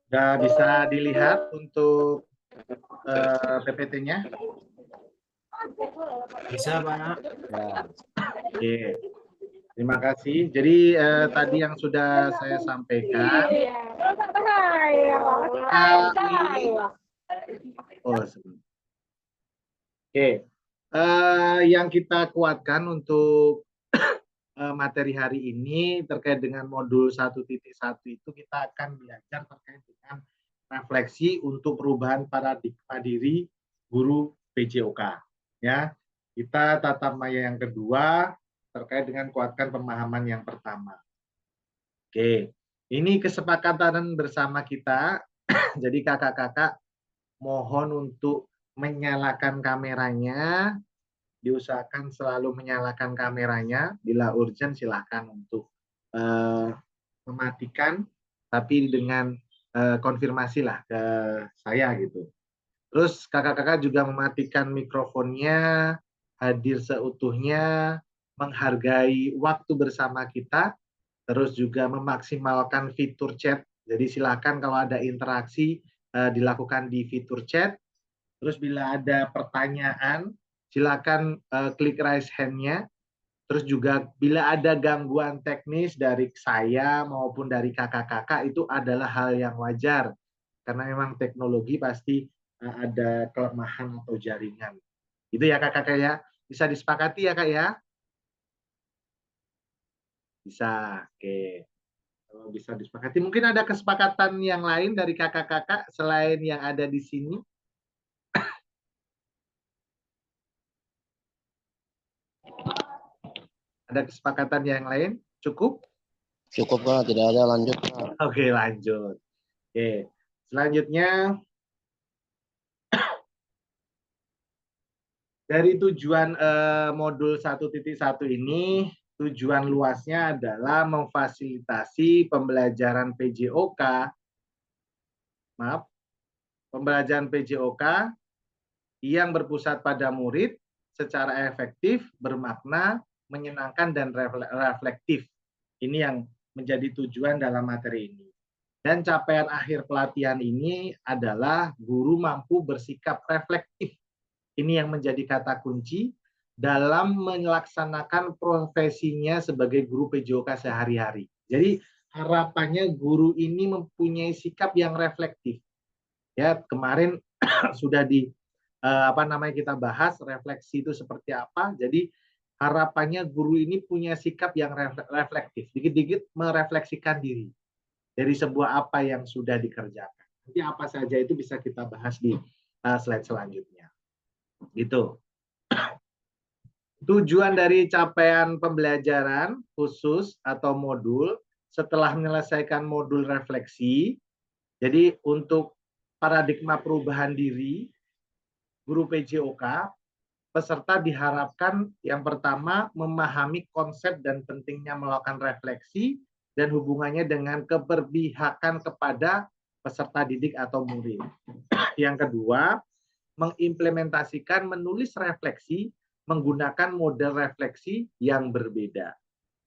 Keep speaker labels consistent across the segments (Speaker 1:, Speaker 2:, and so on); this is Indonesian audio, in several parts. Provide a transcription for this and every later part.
Speaker 1: Sudah bisa dilihat untuk PPT-nya?
Speaker 2: Bisa, Pak.
Speaker 1: Ya. Oke. Terima kasih. Jadi tadi yang sudah saya sampaikan. Oke. Yang kita kuatkan untuk materi hari ini terkait dengan modul 1.1 itu kita akan belajar terkait dengan refleksi untuk perubahan paradigma diri guru PJOK. Ya, kita tatap maya yang kedua terkait dengan kuatkan pemahaman yang pertama. Oke, ini kesepakatan bersama kita. Jadi kakak-kakak mohon untuk menyalakan kameranya. Diusahakan selalu menyalakan kameranya. Bila urgent silahkan untuk mematikan, tapi dengan konfirmasi lah ke saya gitu. Terus kakak-kakak juga mematikan mikrofonnya, hadir seutuhnya, menghargai waktu bersama kita, terus juga memaksimalkan fitur chat. Jadi silakan kalau ada interaksi dilakukan di fitur chat. Terus bila ada pertanyaan, silakan klik raise hand-nya. Terus juga bila ada gangguan teknis dari saya maupun dari kakak-kakak itu adalah hal yang wajar. Karena memang teknologi pasti ada kelemahan atau jaringan. Itu ya kakak-kakak ya. Bisa disepakati ya kak ya? Bisa, oke. Kalau bisa disepakati. Mungkin ada kesepakatan yang lain dari kakak-kakak selain yang ada di sini? Ada kesepakatan yang lain? Cukup?
Speaker 2: Cukup, Pak. Tidak ada, lanjut, Pak.
Speaker 1: Oke, lanjut. Oke. Selanjutnya, dari tujuan modul 1.1 ini, tujuan luasnya adalah memfasilitasi pembelajaran PJOK, pembelajaran PJOK yang berpusat pada murid secara efektif, bermakna, menyenangkan, dan reflektif. Ini yang menjadi tujuan dalam materi ini. Dan capaian akhir pelatihan ini adalah guru mampu bersikap reflektif. Ini yang menjadi kata kunci dalam melaksanakan profesinya sebagai guru PJOK sehari-hari. Jadi harapannya guru ini mempunyai sikap yang reflektif. Ya, kemarin sudah kita bahas refleksi itu seperti apa. Jadi harapannya guru ini punya sikap yang reflektif, dikit-dikit merefleksikan diri dari sebuah apa yang sudah dikerjakan. Nanti apa saja itu bisa kita bahas di slide selanjutnya. Gitu. Tujuan dari capaian pembelajaran khusus atau modul setelah menyelesaikan modul refleksi. Jadi untuk paradigma perubahan diri guru PJOK, peserta diharapkan yang pertama memahami konsep dan pentingnya melakukan refleksi dan hubungannya dengan keberpihakan kepada peserta didik atau murid. Yang kedua, mengimplementasikan menulis refleksi menggunakan model refleksi yang berbeda.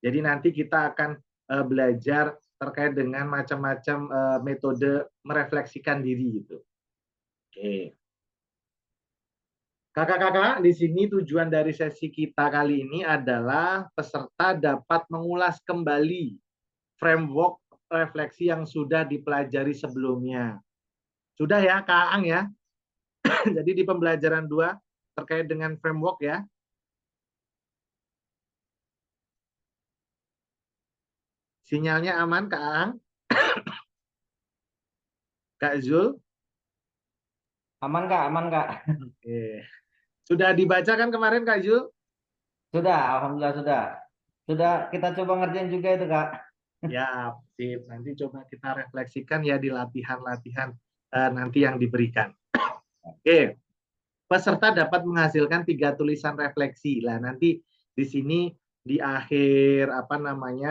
Speaker 1: Jadi nanti kita akan belajar terkait dengan macam-macam metode merefleksikan diri itu. Oke. Kakak-kakak, di sini tujuan dari sesi kita kali ini adalah peserta dapat mengulas kembali framework refleksi yang sudah dipelajari sebelumnya. Sudah ya, Kak Ang ya? Jadi di pembelajaran 2 terkait dengan framework ya. Sinyalnya aman, Kak Ang? Kak Zul?
Speaker 3: Aman, Kak? Aman, Kak?
Speaker 1: Oke. Sudah dibaca kan kemarin, Kak Zul?
Speaker 3: Sudah, alhamdulillah sudah. Sudah kita coba ngerjain juga itu, Kak.
Speaker 1: Ya, sip. Nanti coba kita refleksikan ya di latihan-latihan nanti yang diberikan. Oke. Peserta dapat menghasilkan 3 tulisan refleksi. Lah nanti di sini di akhir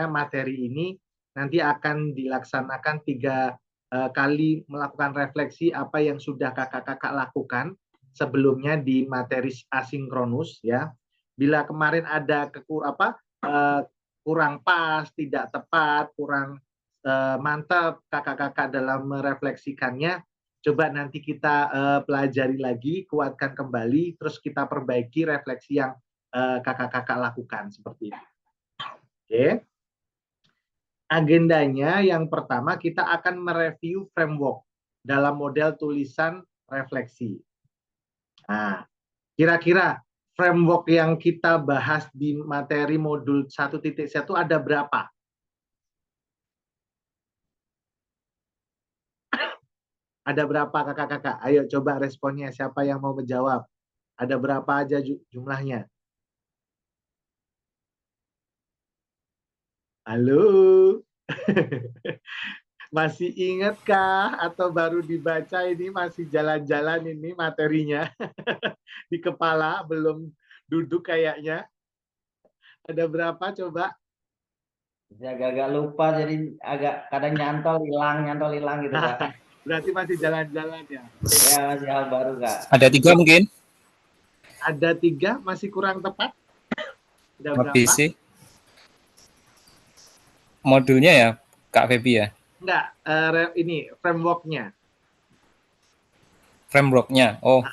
Speaker 1: materi ini nanti akan dilaksanakan 3 kali melakukan refleksi apa yang sudah kakak-kakak lakukan sebelumnya di materi asinkronus ya. Bila kemarin ada kurang pas, tidak tepat, kurang mantap kakak-kakak dalam merefleksikannya, coba nanti kita pelajari lagi, kuatkan kembali, terus kita perbaiki refleksi yang kakak-kakak lakukan seperti itu. Oke. Agendanya yang pertama kita akan mereview framework dalam model tulisan refleksi. Nah, kira-kira framework yang kita bahas di materi modul 1.1 ada berapa? Ada berapa kakak-kakak? Ayo coba responnya, siapa yang mau menjawab? Ada berapa aja jumlahnya? Halo? Masih ingatkah atau baru dibaca ini, masih jalan-jalan ini materinya? Di kepala belum duduk kayaknya. Ada berapa coba?
Speaker 3: Saya agak lupa, jadi agak kadang nyantol hilang gitu Kak.
Speaker 1: Berarti masih jalan-jalan ya?
Speaker 3: Ya masih hal baru Kak.
Speaker 4: Ada 3 mungkin?
Speaker 1: Ada 3, masih kurang tepat? Ada berapa?
Speaker 4: Lebih sih. Modulnya ya, Kak Febi ya?
Speaker 1: Enggak, ini framework-nya.
Speaker 4: Framework-nya. Oh,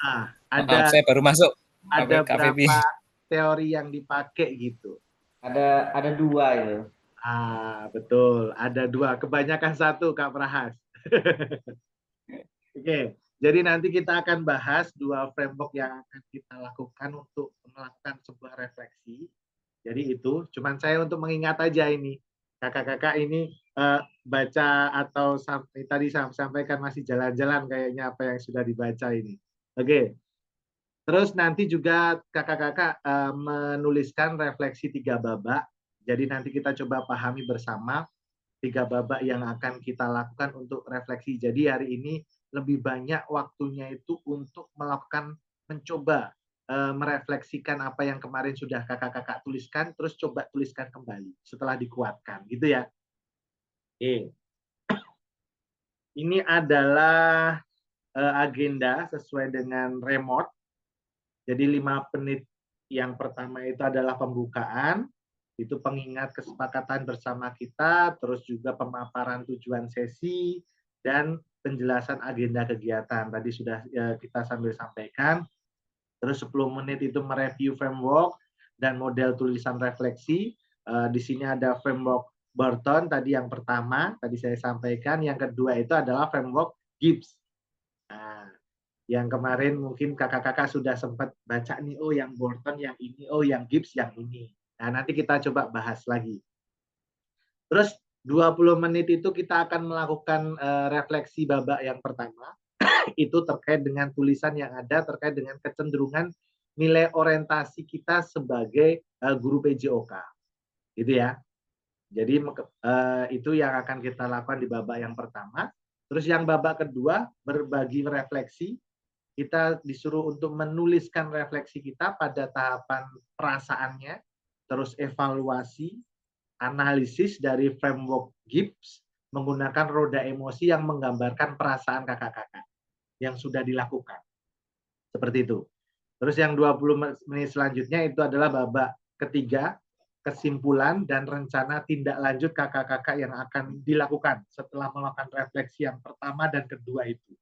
Speaker 1: Ada
Speaker 4: saya baru masuk.
Speaker 1: ada
Speaker 4: Kak Febi.
Speaker 1: berapa teori yang dipakai gitu?
Speaker 3: Ada 2 itu.
Speaker 1: Betul. Ada 2. Kebanyakan 1, Kak Prahas. Oke. Jadi nanti kita akan bahas 2 framework yang akan kita lakukan untuk melakukan sebuah refleksi. Jadi itu, cuman saya untuk mengingat aja ini. Kakak-kakak ini baca atau tadi sampaikan masih jalan-jalan kayaknya apa yang sudah dibaca ini. Oke. Terus nanti juga kakak-kakak menuliskan refleksi 3 babak. Jadi nanti kita coba pahami bersama 3 babak yang akan kita lakukan untuk refleksi. Jadi hari ini lebih banyak waktunya itu untuk melakukan, mencoba merefleksikan apa yang kemarin sudah kakak-kakak tuliskan, terus coba tuliskan kembali setelah dikuatkan, gitu ya. Oke. Ini adalah agenda sesuai dengan remote. Jadi 5 menit yang pertama itu adalah pembukaan, itu pengingat kesepakatan bersama kita, terus juga pemaparan tujuan sesi, dan penjelasan agenda kegiatan. Tadi sudah kita sambil sampaikan. Terus 10 menit itu mereview framework dan model tulisan refleksi. Di sini ada framework Burton, tadi yang pertama, tadi saya sampaikan. Yang kedua itu adalah framework Gibbs. Nah, yang kemarin mungkin kakak-kakak sudah sempat baca nih, oh yang Burton yang ini, oh yang Gibbs yang ini. Nah, nanti kita coba bahas lagi. Terus 20 menit itu kita akan melakukan refleksi babak yang pertama. Itu terkait dengan tulisan yang ada, terkait dengan kecenderungan nilai orientasi kita sebagai guru PJOK. Gitu ya. Jadi itu yang akan kita lakukan di babak yang pertama. Terus yang babak kedua, berbagi refleksi. Kita disuruh untuk menuliskan refleksi kita pada tahapan perasaannya, terus evaluasi, analisis dari framework Gibbs menggunakan roda emosi yang menggambarkan perasaan kakak-kakak yang sudah dilakukan. Seperti itu. Terus yang 20 menit selanjutnya itu adalah babak ketiga, kesimpulan dan rencana tindak lanjut kakak-kakak yang akan dilakukan setelah melakukan refleksi yang pertama dan kedua itu.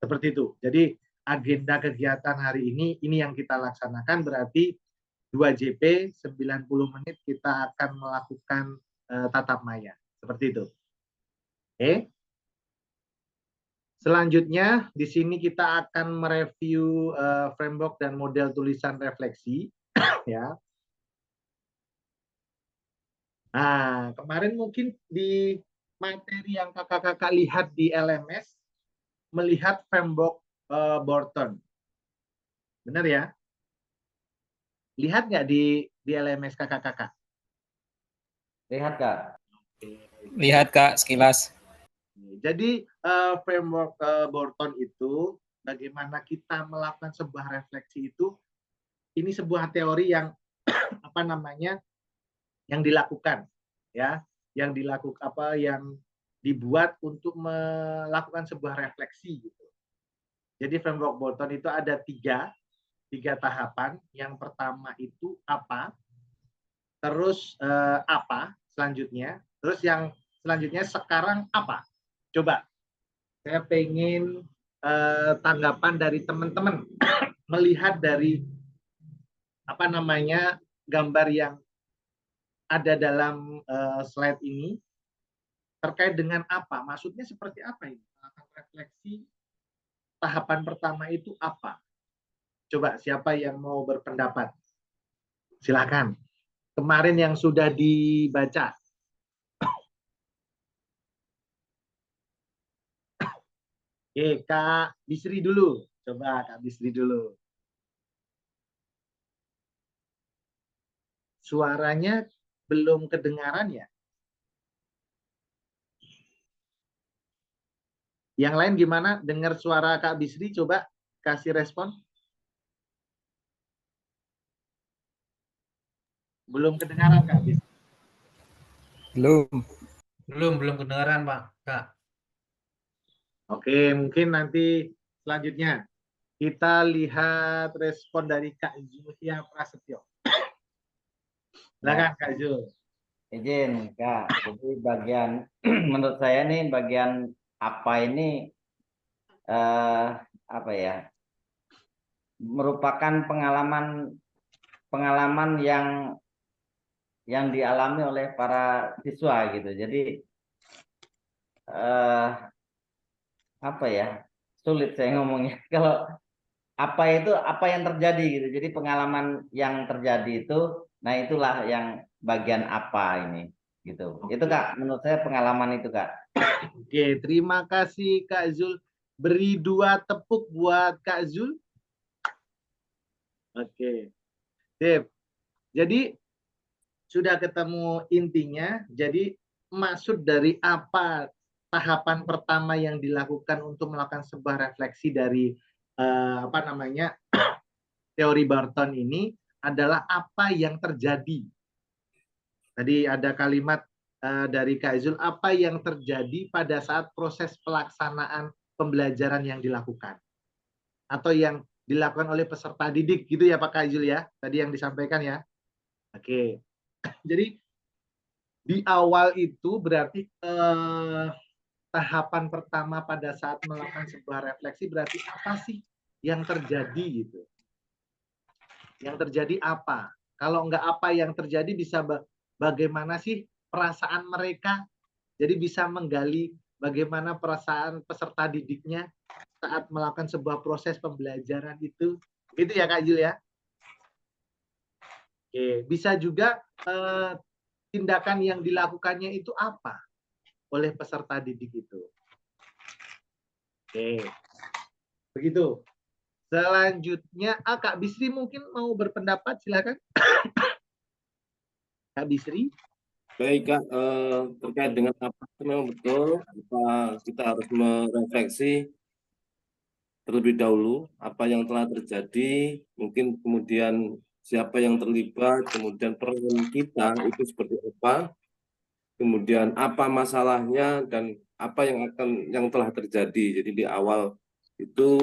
Speaker 1: Seperti itu. Jadi agenda kegiatan hari ini yang kita laksanakan, berarti 2 JP 90 menit kita akan melakukan tatap maya. Seperti itu. Oke. Selanjutnya di sini kita akan mereview framework dan model tulisan refleksi ya. Nah, kemarin mungkin di materi yang kakak-kakak lihat di LMS melihat framework Burton. Benar ya? Lihat nggak di LMS kakak-kakak?
Speaker 3: Lihat Kak.
Speaker 4: Lihat Kak, sekilas.
Speaker 1: Jadi framework Burton itu, bagaimana kita melakukan sebuah refleksi itu, ini sebuah teori yang apa namanya, yang dilakukan ya, yang dibuat untuk melakukan sebuah refleksi gitu. Jadi framework Bolton itu ada tiga tahapan. Yang pertama itu apa, terus apa selanjutnya, terus yang selanjutnya sekarang apa. Coba, saya pengen tanggapan dari teman-teman melihat dari apa namanya gambar yang ada dalam slide ini terkait dengan apa, maksudnya seperti apa ini? Refleksi tahapan pertama itu apa? Coba siapa yang mau berpendapat? Silakan. Kemarin yang sudah dibaca. Oke, Kak Bisri dulu. Coba Kak Bisri dulu. Suaranya belum kedengaran ya? Yang lain gimana? Dengar suara Kak Bisri, coba kasih respon. Belum kedengaran Kak Bisri.
Speaker 4: Belum.
Speaker 5: Belum kedengaran, Pak. Kak.
Speaker 1: Oke, mungkin nanti selanjutnya kita lihat respon dari Kak Zulhia Prasetyo. Silakan Kak Zul.
Speaker 3: Izin, Kak. Jadi bagian menurut saya nih bagian apa ini apa ya? Merupakan pengalaman yang dialami oleh para siswa gitu. Jadi apa ya? Sulit saya ngomongnya. Kalau apa itu apa yang terjadi gitu. Jadi pengalaman yang terjadi itu, nah itulah yang bagian apa ini gitu. Itu Kak, menurut saya pengalaman itu Kak.
Speaker 1: Oke, terima kasih Kak Zul. Beri 2 tepuk buat Kak Zul. Oke. Sip. Jadi sudah ketemu intinya. Jadi maksud dari apa tahapan pertama yang dilakukan untuk melakukan sebuah refleksi dari apa namanya teori Barton ini adalah apa yang terjadi. Tadi ada kalimat dari Kak Zul, apa yang terjadi pada saat proses pelaksanaan pembelajaran yang dilakukan atau yang dilakukan oleh peserta didik gitu ya Pak Kak Zul ya, tadi yang disampaikan ya. Oke, jadi di awal itu berarti tahapan pertama pada saat melakukan sebuah refleksi berarti apa sih yang terjadi gitu. Yang terjadi apa? Kalau enggak apa yang terjadi bisa bagaimana sih perasaan mereka? Jadi bisa menggali bagaimana perasaan peserta didiknya saat melakukan sebuah proses pembelajaran itu. Itu ya Kak Jul ya. Oke, bisa juga tindakan yang dilakukannya itu apa oleh peserta didik itu. Oke, begitu. Selanjutnya, Kak Bisri mungkin mau berpendapat, silakan. Kak Bisri.
Speaker 2: Baik Kak, terkait dengan apa itu memang betul, apa kita harus merefleksi terlebih dahulu apa yang telah terjadi, mungkin kemudian siapa yang terlibat, kemudian peran kita itu seperti apa, kemudian apa masalahnya dan apa yang telah terjadi. Jadi di awal itu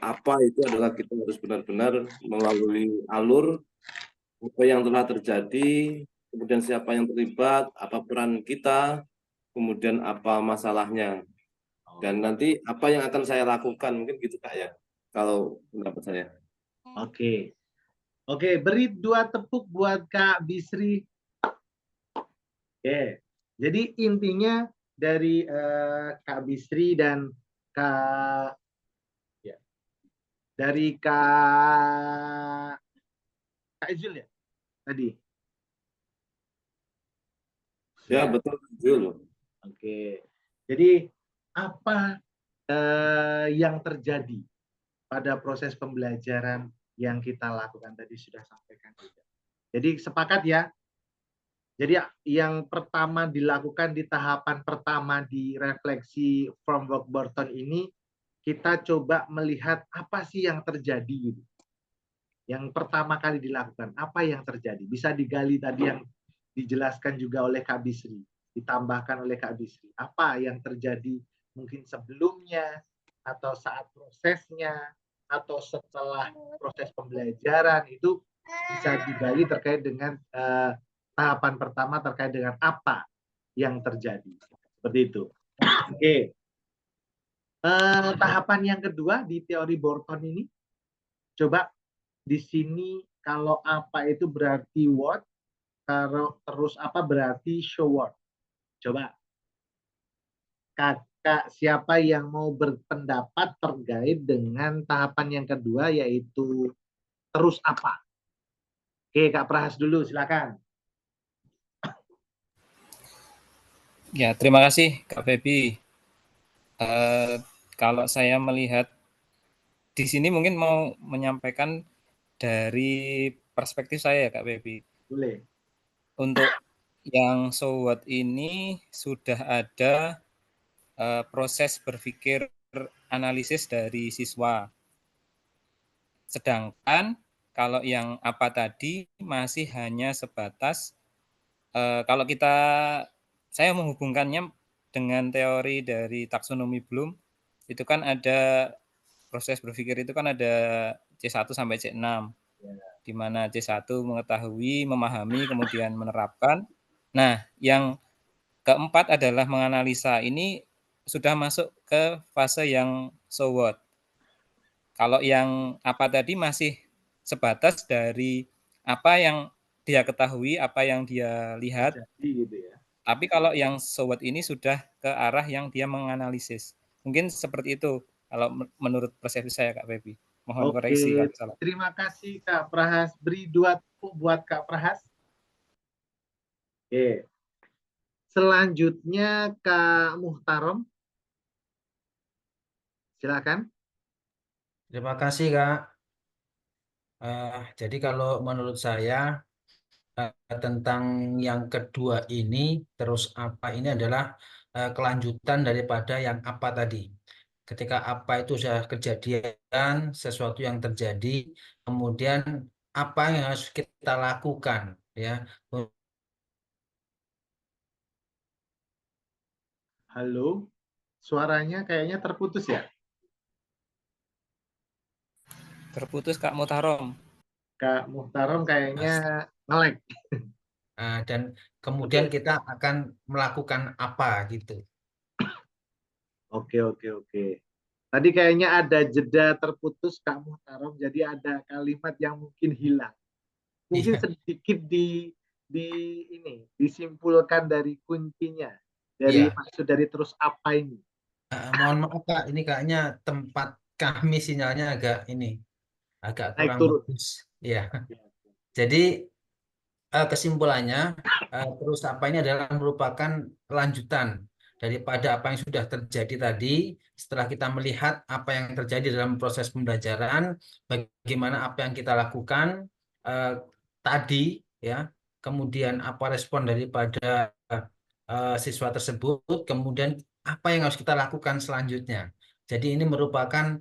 Speaker 2: apa itu adalah kita harus benar-benar melalui alur apa yang telah terjadi, kemudian siapa yang terlibat, apa peran kita, kemudian apa masalahnya, dan nanti apa yang akan saya lakukan, mungkin gitu Kak ya, kalau pendapat saya.
Speaker 1: Oke. Oke, beri 2 tepuk buat Kak Bisri. Oke. Jadi intinya dari Kak Bisri dan Kak ya, dari Kak Izul ya tadi.
Speaker 2: Ya, betul Jul.
Speaker 1: Oke. Jadi apa yang terjadi pada proses pembelajaran yang kita lakukan tadi sudah sampaikan juga. Jadi sepakat ya. Jadi yang pertama dilakukan di tahapan pertama di refleksi framework Barton ini, kita coba melihat apa sih yang terjadi. Yang pertama kali dilakukan, apa yang terjadi. Bisa digali tadi yang dijelaskan juga oleh Kak Bisri. ditambahkan oleh Kak Bisri. Apa yang terjadi mungkin sebelumnya, atau saat prosesnya, atau setelah proses pembelajaran, itu bisa digali terkait dengan tahapan pertama terkait dengan apa yang terjadi. Seperti itu. Oke. Tahapan yang kedua di teori Borton ini, coba di sini kalau apa itu berarti what, kalau terus apa berarti show what. Coba kakak siapa yang mau berpendapat terkait dengan tahapan yang kedua, yaitu terus apa. Oke, Kak Prahas dulu, silakan.
Speaker 4: Ya, terima kasih Kak Febi. Kalau saya melihat di sini mungkin mau menyampaikan dari perspektif saya ya Kak Febi.
Speaker 1: Boleh.
Speaker 4: Untuk yang so what ini sudah ada proses berpikir analisis dari siswa. Sedangkan kalau yang apa tadi masih hanya sebatas kalau saya menghubungkannya dengan teori dari taksonomi Bloom, itu kan ada proses berpikir itu kan ada C1 sampai C6, di mana C1 mengetahui, memahami, kemudian menerapkan. Nah, yang keempat adalah menganalisa. Ini sudah masuk ke fase yang so what. Kalau yang apa tadi masih sebatas dari apa yang dia ketahui, apa yang dia lihat.
Speaker 1: Jadi gitu ya.
Speaker 4: Tapi kalau yang so what ini sudah ke arah yang dia menganalisis. Mungkin seperti itu kalau menurut persepsi saya Kak Febi. Mohon koreksi kalau salah.
Speaker 1: Terima kasih Kak Prahas. Beri 2 tepuk buat Kak Prahas. Oke. Selanjutnya Kak Muhtarom. Silakan.
Speaker 5: Terima kasih, Kak. Jadi kalau menurut saya tentang yang kedua ini, terus apa ini adalah kelanjutan daripada yang apa tadi. Ketika apa itu sudah kejadian, sesuatu yang terjadi, kemudian apa yang harus kita lakukan, ya.
Speaker 1: Halo. Suaranya kayaknya terputus ya?
Speaker 4: Terputus Kak Muhtarom.
Speaker 1: Kak Muhtarom kayaknya nge-lag.
Speaker 5: Dan kemudian
Speaker 1: Oke.
Speaker 5: kita akan melakukan apa gitu.
Speaker 1: Oke. Tadi kayaknya ada jeda terputus Kak Muhtarom, jadi ada kalimat yang mungkin hilang. Mungkin
Speaker 5: Iya.
Speaker 1: sedikit disimpulkan dari kuncinya, dari
Speaker 5: Iya.
Speaker 1: maksud dari terus apa ini.
Speaker 5: Mohon maaf Kak, ini kayaknya tempat kami sinyalnya agak
Speaker 1: Naik
Speaker 5: kurang
Speaker 1: turun.
Speaker 5: bagus. Ya. Jadi kesimpulannya terus apa ini adalah merupakan lanjutan daripada apa yang sudah terjadi tadi. Setelah kita melihat apa yang terjadi dalam proses pembelajaran, bagaimana apa yang kita lakukan tadi, ya, kemudian apa respon daripada siswa tersebut, kemudian apa yang harus kita lakukan selanjutnya. Jadi ini merupakan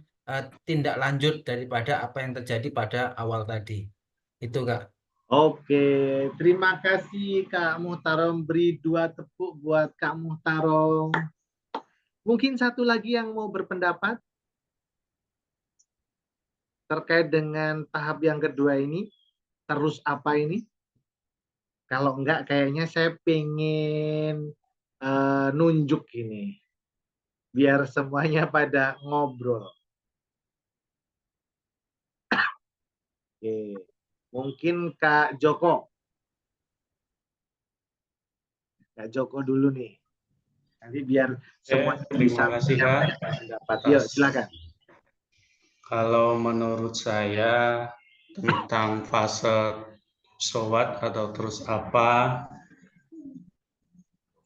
Speaker 5: tindak lanjut daripada apa yang terjadi pada awal tadi. Itu Kak.
Speaker 1: Oke, terima kasih Kak Muhtarom. Beri 2 tepuk buat Kak Muhtarom. Mungkin satu lagi yang mau berpendapat terkait dengan tahap yang kedua ini, terus apa ini? Kalau enggak, kayaknya saya pengen nunjuk ini, biar semuanya pada ngobrol. Oke. Mungkin Kak Joko. Kak Joko dulu nih. Nanti biar semuanya bisa
Speaker 6: terima kasih Kak.
Speaker 1: pendapat. Yuk, silakan.
Speaker 6: Kalau menurut saya tentang fase so what atau terus apa,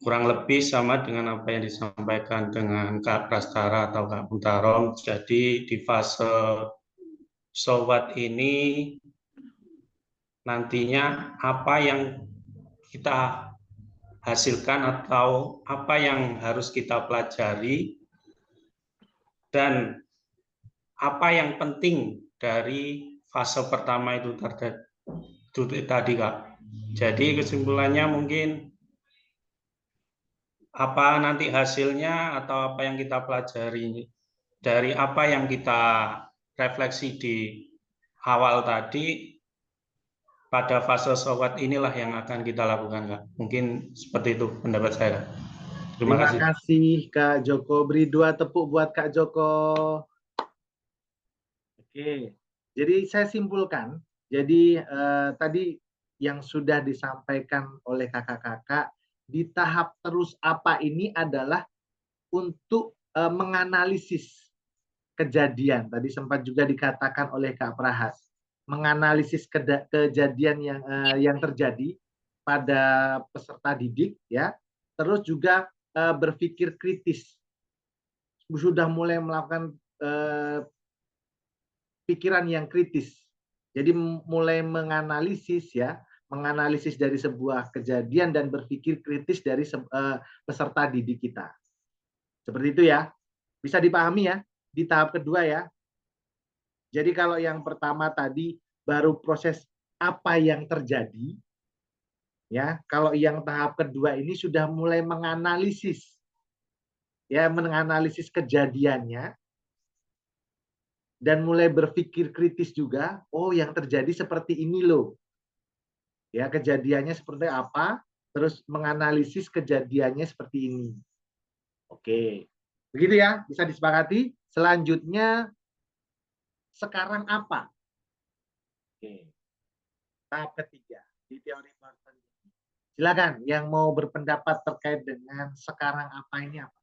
Speaker 6: kurang lebih sama dengan apa yang disampaikan dengan Kak Prastara atau Kak Muhtarom. Jadi di fase so what ini nantinya apa yang kita hasilkan atau apa yang harus kita pelajari dan apa yang penting dari fase pertama itu tadi Kak. Jadi kesimpulannya mungkin apa nanti hasilnya atau apa yang kita pelajari dari apa yang kita refleksi di awal tadi pada fase SWOT inilah yang akan kita lakukan, Kak. Mungkin seperti itu pendapat saya, Kak. Terima
Speaker 1: Terima
Speaker 6: kasih.
Speaker 1: kasih Kak Joko. Beri 2 tepuk buat Kak Joko. Oke, jadi saya simpulkan. Jadi tadi yang sudah disampaikan oleh kakak-kakak di tahap terus apa ini adalah untuk menganalisis kejadian. Tadi sempat juga dikatakan oleh Kak Prahas, menganalisis kejadian yang terjadi pada peserta didik, ya. Terus juga berpikir kritis, sudah mulai melakukan pikiran yang kritis. Jadi mulai menganalisis, ya, menganalisis dari sebuah kejadian dan berpikir kritis dari peserta didik kita. Seperti itu ya. Bisa dipahami ya di tahap kedua ya. Jadi kalau yang pertama tadi baru proses apa yang terjadi, ya. Kalau yang tahap kedua ini sudah mulai menganalisis, ya, menganalisis kejadiannya dan mulai berpikir kritis juga. Oh, yang terjadi seperti ini loh. Ya, kejadiannya seperti apa? Terus menganalisis kejadiannya seperti ini. Oke, begitu ya, bisa disepakati. Selanjutnya, sekarang apa? Oke. Tahap ketiga di teori Thornton. Silakan yang mau berpendapat terkait dengan sekarang apa ini apa?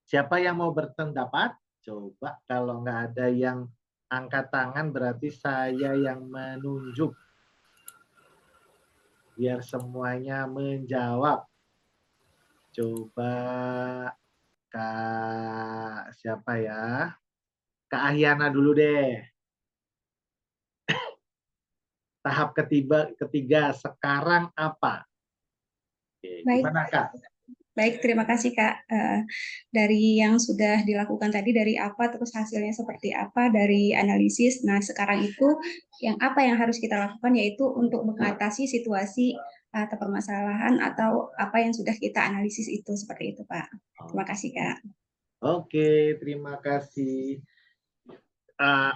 Speaker 1: Siapa yang mau berpendapat? Coba, kalau nggak ada yang angkat tangan berarti saya yang menunjuk. Biar semuanya menjawab. Coba Kak siapa ya? Kak Ahyana dulu deh. Tahap ketiga sekarang apa? Oke,
Speaker 7: Baik.
Speaker 1: gimana Kak?
Speaker 7: Baik, terima kasih Kak. Dari yang sudah dilakukan tadi, dari apa, terus hasilnya seperti apa, dari analisis. Nah, sekarang itu apa yang harus kita lakukan yaitu untuk mengatasi situasi atau permasalahan atau apa yang sudah kita analisis itu, seperti itu Pak. Terima kasih Kak.
Speaker 1: Oke, terima kasih.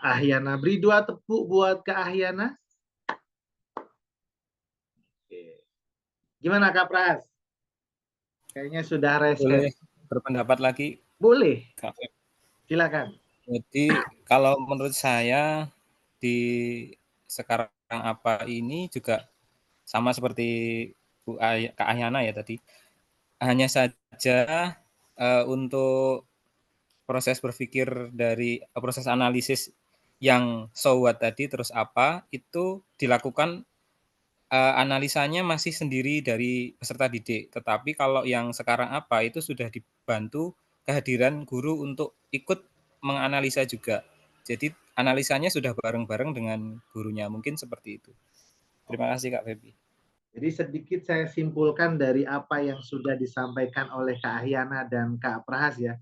Speaker 1: Ahyana, beri 2 tepuk buat Kak Ahyana. Oke. Gimana Kak Pras? Kayaknya sudah reset.
Speaker 4: Boleh berpendapat lagi?
Speaker 1: Boleh.
Speaker 4: Kak.
Speaker 1: Silakan.
Speaker 4: Jadi kalau menurut saya di sekarang apa ini juga sama seperti Kak Ahyana ya tadi. Hanya saja untuk proses berpikir dari proses analisis yang SWOT tadi terus apa itu dilakukan analisanya masih sendiri dari peserta didik. Tetapi kalau yang sekarang apa itu sudah dibantu kehadiran guru untuk ikut menganalisa juga. Jadi analisanya sudah bareng-bareng dengan gurunya. Mungkin seperti itu. Terima kasih Kak Febi.
Speaker 1: Jadi sedikit saya simpulkan dari apa yang sudah disampaikan oleh Kak Ahyana dan Kak Prahas ya.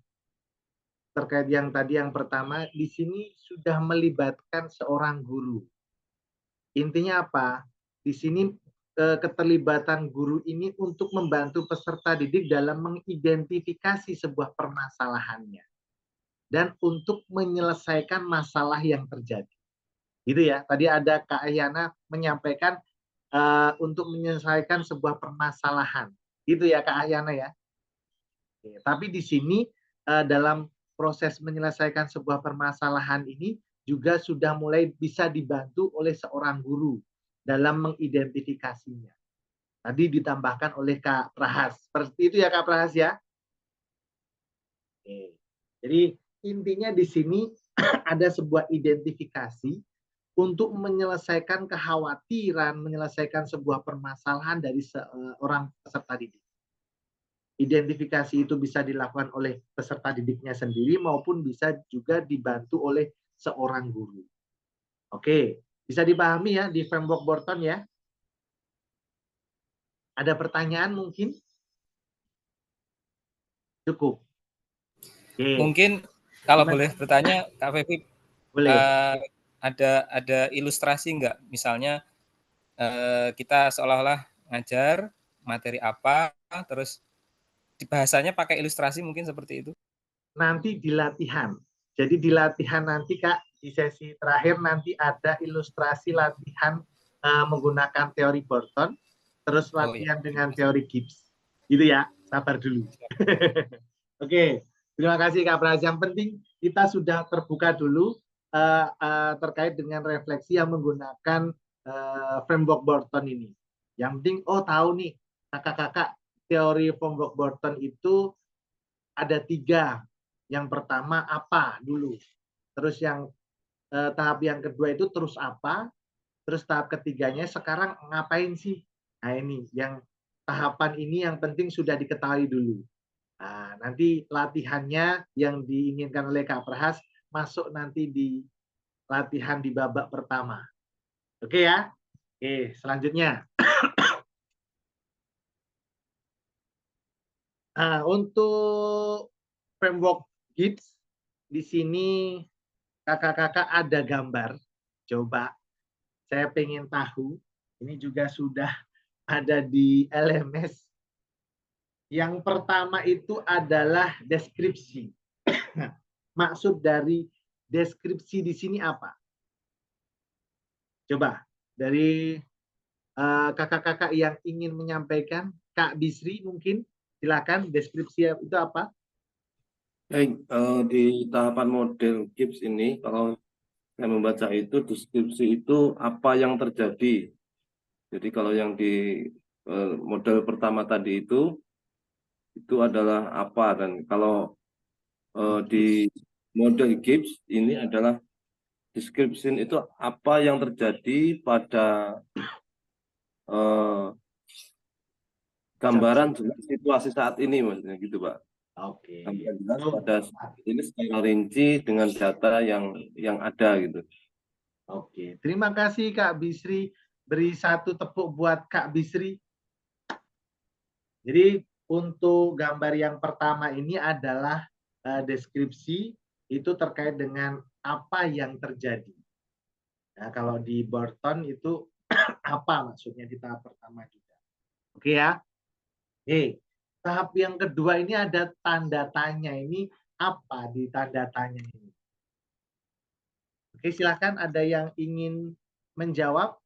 Speaker 1: Terkait yang tadi yang pertama, di sini sudah melibatkan seorang guru. Intinya apa? Di sini keterlibatan guru ini untuk membantu peserta didik dalam mengidentifikasi sebuah permasalahannya dan untuk menyelesaikan masalah yang terjadi. Gitu ya. Tadi ada Kak Ahyana menyampaikan untuk menyelesaikan sebuah permasalahan. Gitu ya Kak Ahyana ya. Oke, tapi di sini dalam proses menyelesaikan sebuah permasalahan ini juga sudah mulai bisa dibantu oleh seorang guru dalam mengidentifikasinya. Tadi ditambahkan oleh Kak Prahas. Seperti itu ya Kak Prahas ya. Oke. Jadi intinya di sini ada sebuah identifikasi untuk menyelesaikan kekhawatiran, menyelesaikan sebuah permasalahan dari seorang peserta didik. Identifikasi itu bisa dilakukan oleh peserta didiknya sendiri maupun bisa juga dibantu oleh seorang guru. Oke, bisa dipahami ya di framework Borton ya. Ada pertanyaan mungkin? Cukup. Oke.
Speaker 4: Mungkin kalau
Speaker 1: Gimana?
Speaker 4: boleh bertanya Kak Febi,
Speaker 1: Boleh.
Speaker 4: ada ilustrasi nggak? Misalnya kita seolah-olah ngajar materi apa, terus bahasanya pakai ilustrasi mungkin seperti itu.
Speaker 1: Nanti di latihan. Jadi di latihan nanti Kak, di sesi terakhir nanti ada ilustrasi latihan menggunakan teori Burton, terus latihan dengan teori Gibbs. Gitu ya, sabar dulu. Oke, terima kasih Kak Pras. Yang penting kita sudah terbuka dulu terkait dengan refleksi yang menggunakan framework Burton ini. Yang penting, tahu nih kakak-kakak, teori framework Burton itu ada 3. Yang pertama apa dulu, terus yang tahap yang kedua itu terus apa, terus tahap ketiganya sekarang ngapain sih. Nah ini yang tahapan ini yang penting sudah diketahui dulu. Nah, nanti latihannya yang diinginkan oleh Kak Prahas masuk nanti di latihan di babak pertama. Oke ya. Oke, selanjutnya. Nah, untuk framework Gibbs di sini kakak-kakak ada gambar. Coba saya pengen tahu. Ini juga sudah ada di LMS. Yang pertama itu adalah deskripsi. Maksud dari deskripsi di sini apa? Coba dari kakak-kakak yang ingin menyampaikan, Kak Bisri mungkin silakan, deskripsi itu apa?
Speaker 2: Baik, di tahapan model Gibbs ini, kalau saya membaca itu, deskripsi itu apa yang terjadi. Jadi kalau yang di model pertama tadi itu adalah apa, dan kalau di model Gibbs ini adalah description itu apa yang terjadi pada gambaran situasi saat ini, maksudnya gitu Pak.
Speaker 1: Oke.
Speaker 2: Pada saat ini secara rinci dengan data yang ada gitu.
Speaker 1: Oke, terima kasih Kak Bisri. Beri satu tepuk buat Kak Bisri. Jadi untuk gambar yang pertama ini adalah deskripsi, itu terkait dengan apa yang terjadi. Nah, kalau di Burton itu apa maksudnya di tahap pertama juga. Oke ya. Tahap yang kedua ini ada tanda tanya. Ini apa di tanda tanya ini? Oke, silakan ada yang ingin menjawab.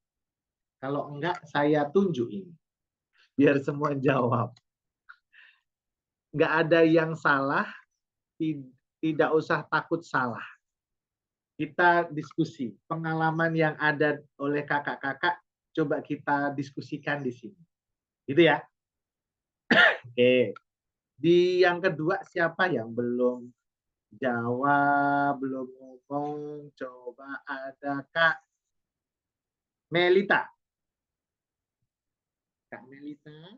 Speaker 1: Kalau enggak, saya tunjuk ini. Biar semua jawab. Enggak ada yang salah, tidak usah takut salah. Kita diskusi. Pengalaman yang ada oleh kakak-kakak, coba kita diskusikan di sini. Gitu ya. Oke. Di yang kedua, siapa yang belum jawab, belum ngomong? Coba ada Kak Melita. Kak Melita.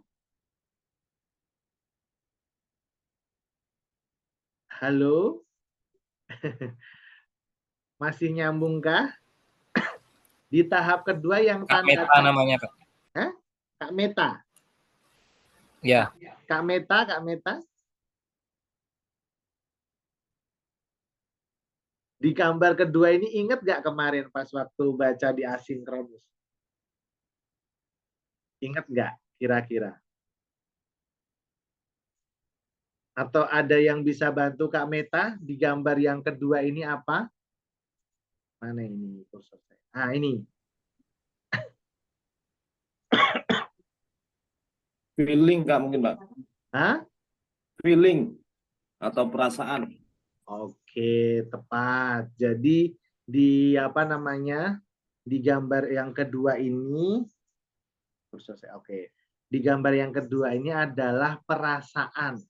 Speaker 1: Halo. Masih nyambungkah? Di tahap kedua yang
Speaker 4: Kak
Speaker 1: tanda
Speaker 4: Meta namanya, Kak.
Speaker 1: Kak Meta.
Speaker 4: Ya.
Speaker 1: Kak Meta. Di gambar kedua ini ingat nggak kemarin pas waktu baca di asinkronus? Ingat nggak kira-kira? Atau ada yang bisa bantu Kak Meta di gambar yang kedua ini apa? Mana ini kursor saya? Nah, ini.
Speaker 2: Feeling Kak mungkin Pak.
Speaker 1: Hah?
Speaker 2: Feeling atau perasaan.
Speaker 1: Oke, tepat. Jadi di apa namanya? Di gambar yang kedua ini kursor saya. Oke. Di gambar yang kedua ini adalah perasaan.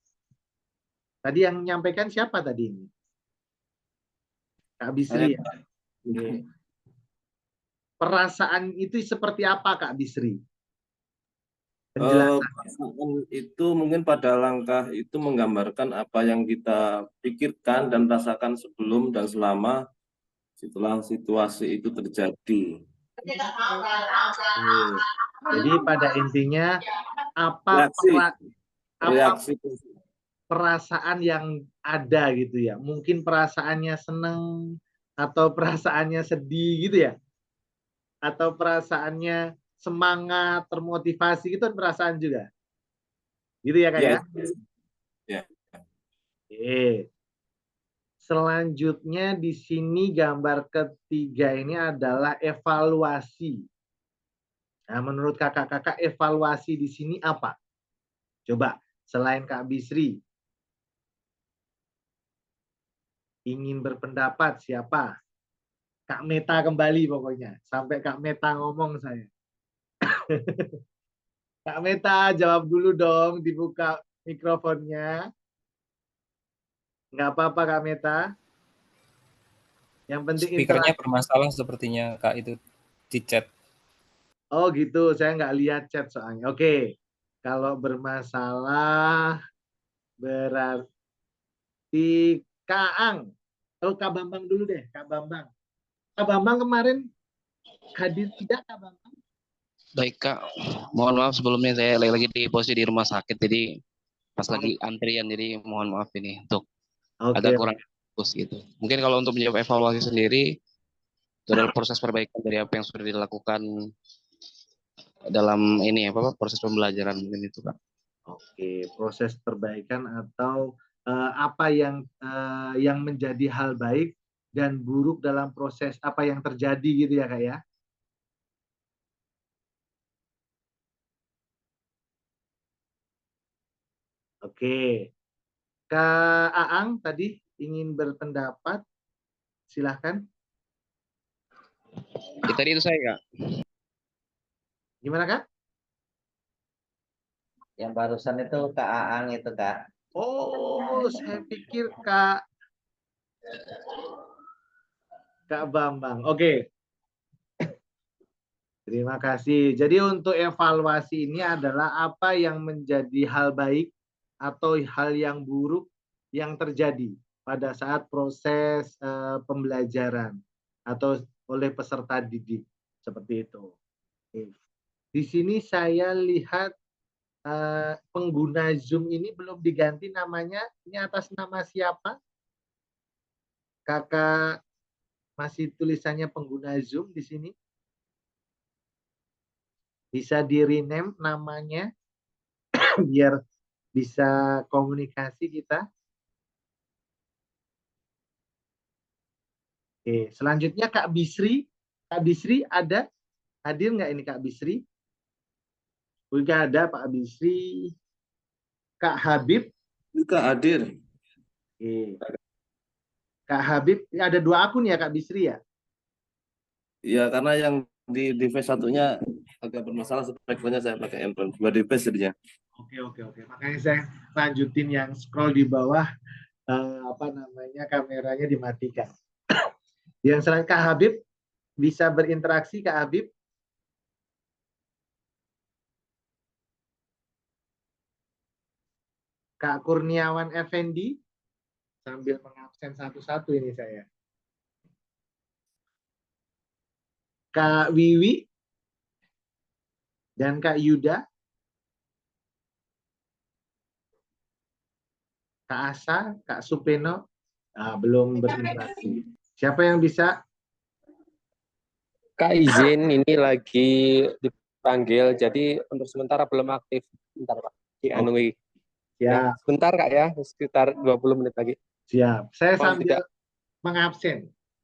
Speaker 1: Tadi yang menyampaikan siapa tadi ini? Kak Bisri ya? Oke. Perasaan itu seperti apa Kak Bisri?
Speaker 2: Perasaan itu mungkin pada langkah itu menggambarkan apa yang kita pikirkan dan rasakan sebelum dan selama setelah situasi itu terjadi.
Speaker 1: Jadi pada intinya apa
Speaker 2: reaksi
Speaker 1: perasaan yang ada gitu ya. Mungkin perasaannya senang atau perasaannya sedih gitu ya. Atau perasaannya semangat, termotivasi, itu perasaan juga. Gitu ya Kak
Speaker 2: Ya,
Speaker 1: ya?
Speaker 2: ya.
Speaker 1: Oke. Selanjutnya di sini gambar ketiga ini adalah evaluasi. Nah, menurut kakak-kakak evaluasi di sini apa? Coba, selain Kak Bisri. Ingin berpendapat siapa? Kak Meta kembali pokoknya. Sampai Kak Meta ngomong saya. Kak Meta jawab dulu dong, dibuka mikrofonnya. Nggak apa-apa Kak Meta. Yang penting
Speaker 4: Speakernya
Speaker 1: interaksi.
Speaker 4: bermasalah sepertinya Kak itu di chat.
Speaker 1: Oh gitu, saya nggak lihat chat soalnya. Oke, kalau bermasalah berarti Kak Ang. Oh Kak Bambang dulu deh, Kak Bambang. Kak Bambang kemarin hadir tidak Kak Bambang?
Speaker 8: Baik Kak, mohon maaf sebelumnya saya lagi di posisi di rumah sakit, jadi pas lagi antrian, jadi mohon maaf ini untuk ada
Speaker 1: Oke.
Speaker 8: kurang fokus gitu. Mungkin kalau untuk menjawab evaluasi sendiri, itu adalah proses perbaikan dari apa yang sudah dilakukan dalam ini apa proses pembelajaran mungkin itu Kak.
Speaker 1: Oke, proses perbaikan atau apa yang menjadi hal baik dan buruk dalam proses apa yang terjadi gitu ya Kak ya? Oke, Kak Aang tadi ingin berpendapat, silahkan.
Speaker 8: Ya, tadi itu saya Kak.
Speaker 1: Gimana Kak?
Speaker 3: Yang barusan itu Kak Aang itu Kak.
Speaker 1: Oh, saya pikir Kak Bambang. Oke. Terima kasih. Jadi untuk evaluasi ini adalah apa yang menjadi hal baik atau hal yang buruk yang terjadi pada saat proses pembelajaran atau oleh peserta didik seperti itu. Oke. Di sini saya lihat pengguna Zoom ini belum diganti namanya. Ini atas nama siapa? Kakak masih tulisannya pengguna Zoom di sini. Bisa di-rename namanya biar bisa komunikasi kita. Oke, selanjutnya Kak Bisri. Kak Bisri ada? Hadir nggak ini Kak Bisri? Udah ada Pak Bisri. Kak Habib.
Speaker 2: Juga hadir.
Speaker 1: Oke. Kak Habib, ada 2 akun ya Kak Bisri ya?
Speaker 2: Ya, karena yang di device satunya agak bermasalah, speknya saya pakai handphone. Dua device jadinya.
Speaker 1: Oke. Makanya saya lanjutin yang scroll di bawah, kameranya dimatikan. Yang selain Kak Habib, bisa berinteraksi Kak Habib? Kak Kurniawan Effendi, sambil mengabsen satu-satu ini saya. Kak Wiwi dan Kak Yuda. Kak Asa, Kak Supeno, belum berinteraksi. Siapa yang bisa?
Speaker 9: Kak izin, ini lagi dipanggil, jadi untuk sementara belum aktif. Bentar Pak, dianui. Ya, sebentar Kak ya, sekitar 20 menit lagi.
Speaker 1: Siap. Saya
Speaker 9: Mohon
Speaker 1: sambil mengabsen.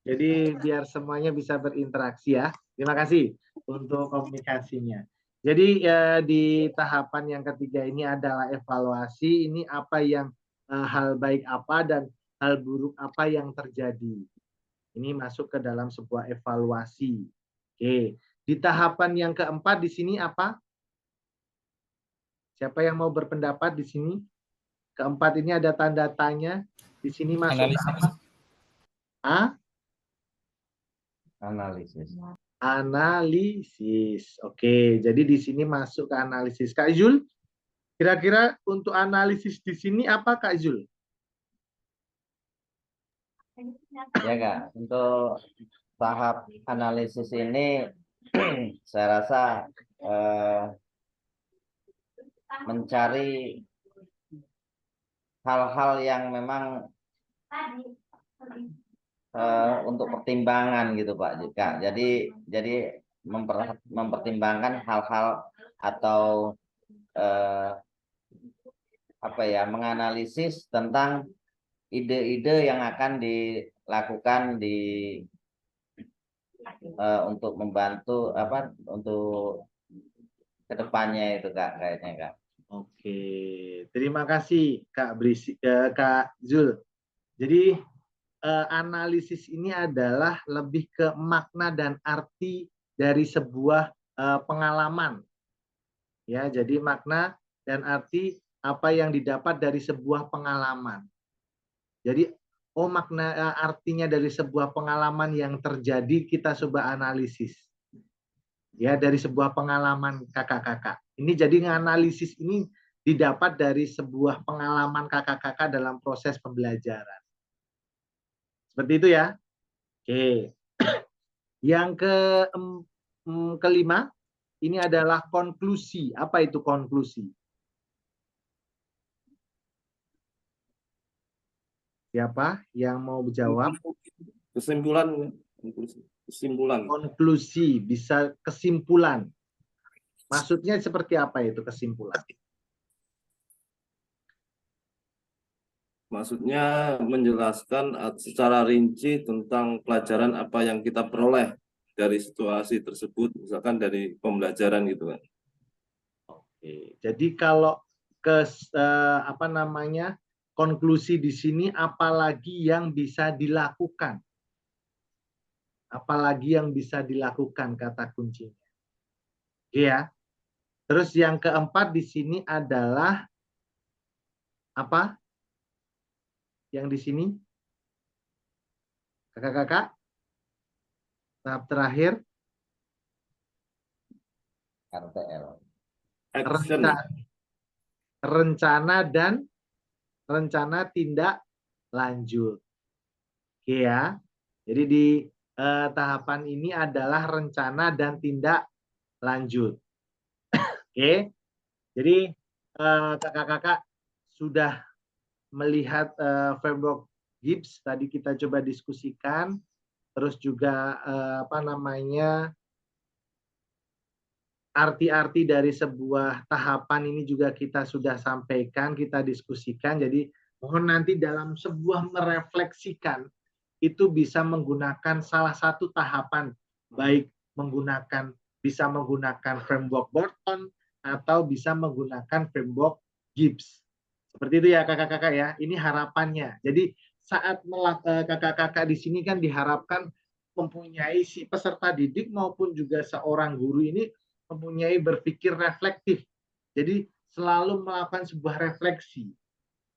Speaker 1: Jadi biar semuanya bisa berinteraksi ya. Terima kasih untuk komunikasinya. Jadi di tahapan yang ketiga ini adalah evaluasi. Ini apa yang hal baik apa dan hal buruk apa yang terjadi. Ini masuk ke dalam sebuah evaluasi. Oke. Di tahapan yang keempat di sini apa? Siapa yang mau berpendapat di sini? Keempat ini ada tanda tanya. Di sini masuk
Speaker 4: Analisis.
Speaker 1: ke apa?
Speaker 3: Analisis.
Speaker 1: Analisis. Oke, jadi di sini masuk ke analisis. Kak Zul, kira-kira untuk analisis di sini apa Kak Zul?
Speaker 3: Ya Kak, untuk tahap analisis ini saya rasa mencari hal-hal yang memang untuk pertimbangan gitu Pak Jika. Jadi mempertimbangkan hal-hal atau menganalisis tentang ide-ide yang akan dilakukan untuk membantu untuk kedepannya itu Kak, kayaknya Kak.
Speaker 1: Oke, terima kasih Kak Zul. Jadi analisis ini adalah lebih ke makna dan arti dari sebuah pengalaman. Ya, jadi makna dan arti apa yang didapat dari sebuah pengalaman. Jadi makna artinya dari sebuah pengalaman yang terjadi kita coba analisis. Ya, dari sebuah pengalaman kakak-kakak. Ini jadi analisis ini didapat dari sebuah pengalaman kakak-kakak dalam proses pembelajaran. Seperti itu ya. Oke. Yang kelima, ini adalah konklusi. Apa itu konklusi? Siapa yang mau jawab?
Speaker 2: Kesimpulan.
Speaker 1: Konklusi, bisa kesimpulan. Maksudnya seperti apa itu kesimpulan?
Speaker 2: Maksudnya menjelaskan secara rinci tentang pelajaran apa yang kita peroleh dari situasi tersebut, misalkan dari pembelajaran gitu kan.
Speaker 1: Oke, jadi kalau konklusi di sini apalagi yang bisa dilakukan? Apalagi yang bisa dilakukan kata kuncinya. Ya. Terus yang keempat di sini adalah apa? Yang di sini? Kakak-kakak? Tahap terakhir?
Speaker 3: RTL.
Speaker 1: Rencana tindak lanjut. Oke ya. Jadi di tahapan ini adalah rencana dan tindak lanjut. Oke. Jadi kakak-kakak sudah melihat framework Gibbs tadi kita coba diskusikan, terus juga arti-arti dari sebuah tahapan ini juga kita sudah sampaikan, kita diskusikan. Jadi mohon nanti dalam sebuah merefleksikan itu bisa menggunakan salah satu tahapan, baik bisa menggunakan framework Borton atau bisa menggunakan framework Gibbs. Seperti itu ya kakak-kakak ya. Ini harapannya. Jadi saat kakak-kakak di sini kan diharapkan mempunyai si peserta didik maupun juga seorang guru ini mempunyai berpikir reflektif. Jadi selalu melakukan sebuah refleksi.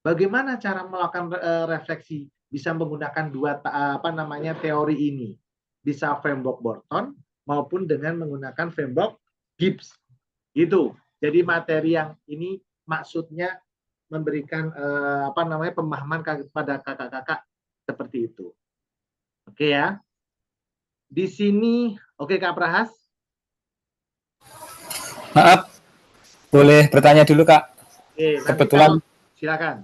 Speaker 1: Bagaimana cara melakukan refleksi? Bisa menggunakan dua teori ini. Bisa framework Borton maupun dengan menggunakan framework Gibbs. Gitu. Jadi materi yang ini maksudnya memberikan pemahaman kepada kakak-kakak seperti itu. Oke ya. Di sini oke Kak Prahas?
Speaker 4: Maaf, boleh bertanya dulu Kak. Kebetulan
Speaker 1: silakan.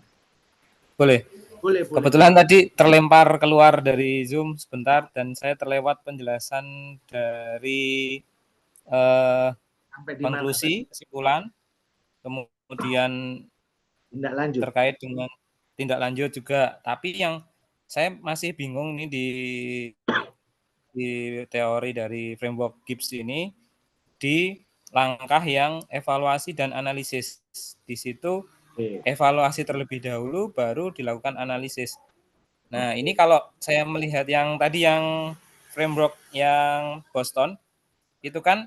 Speaker 4: Boleh. Kebetulan tadi terlempar keluar dari Zoom sebentar dan saya terlewat penjelasan dari konklusi, kesimpulan, kemudian
Speaker 1: tindak lanjut.
Speaker 4: Terkait dengan tindak lanjut juga. Tapi yang saya masih bingung nih di teori dari framework Gibbs ini di langkah yang evaluasi dan analisis. Di situ evaluasi terlebih dahulu baru dilakukan analisis. Nah, ini kalau saya melihat yang tadi yang framework yang Boston itu kan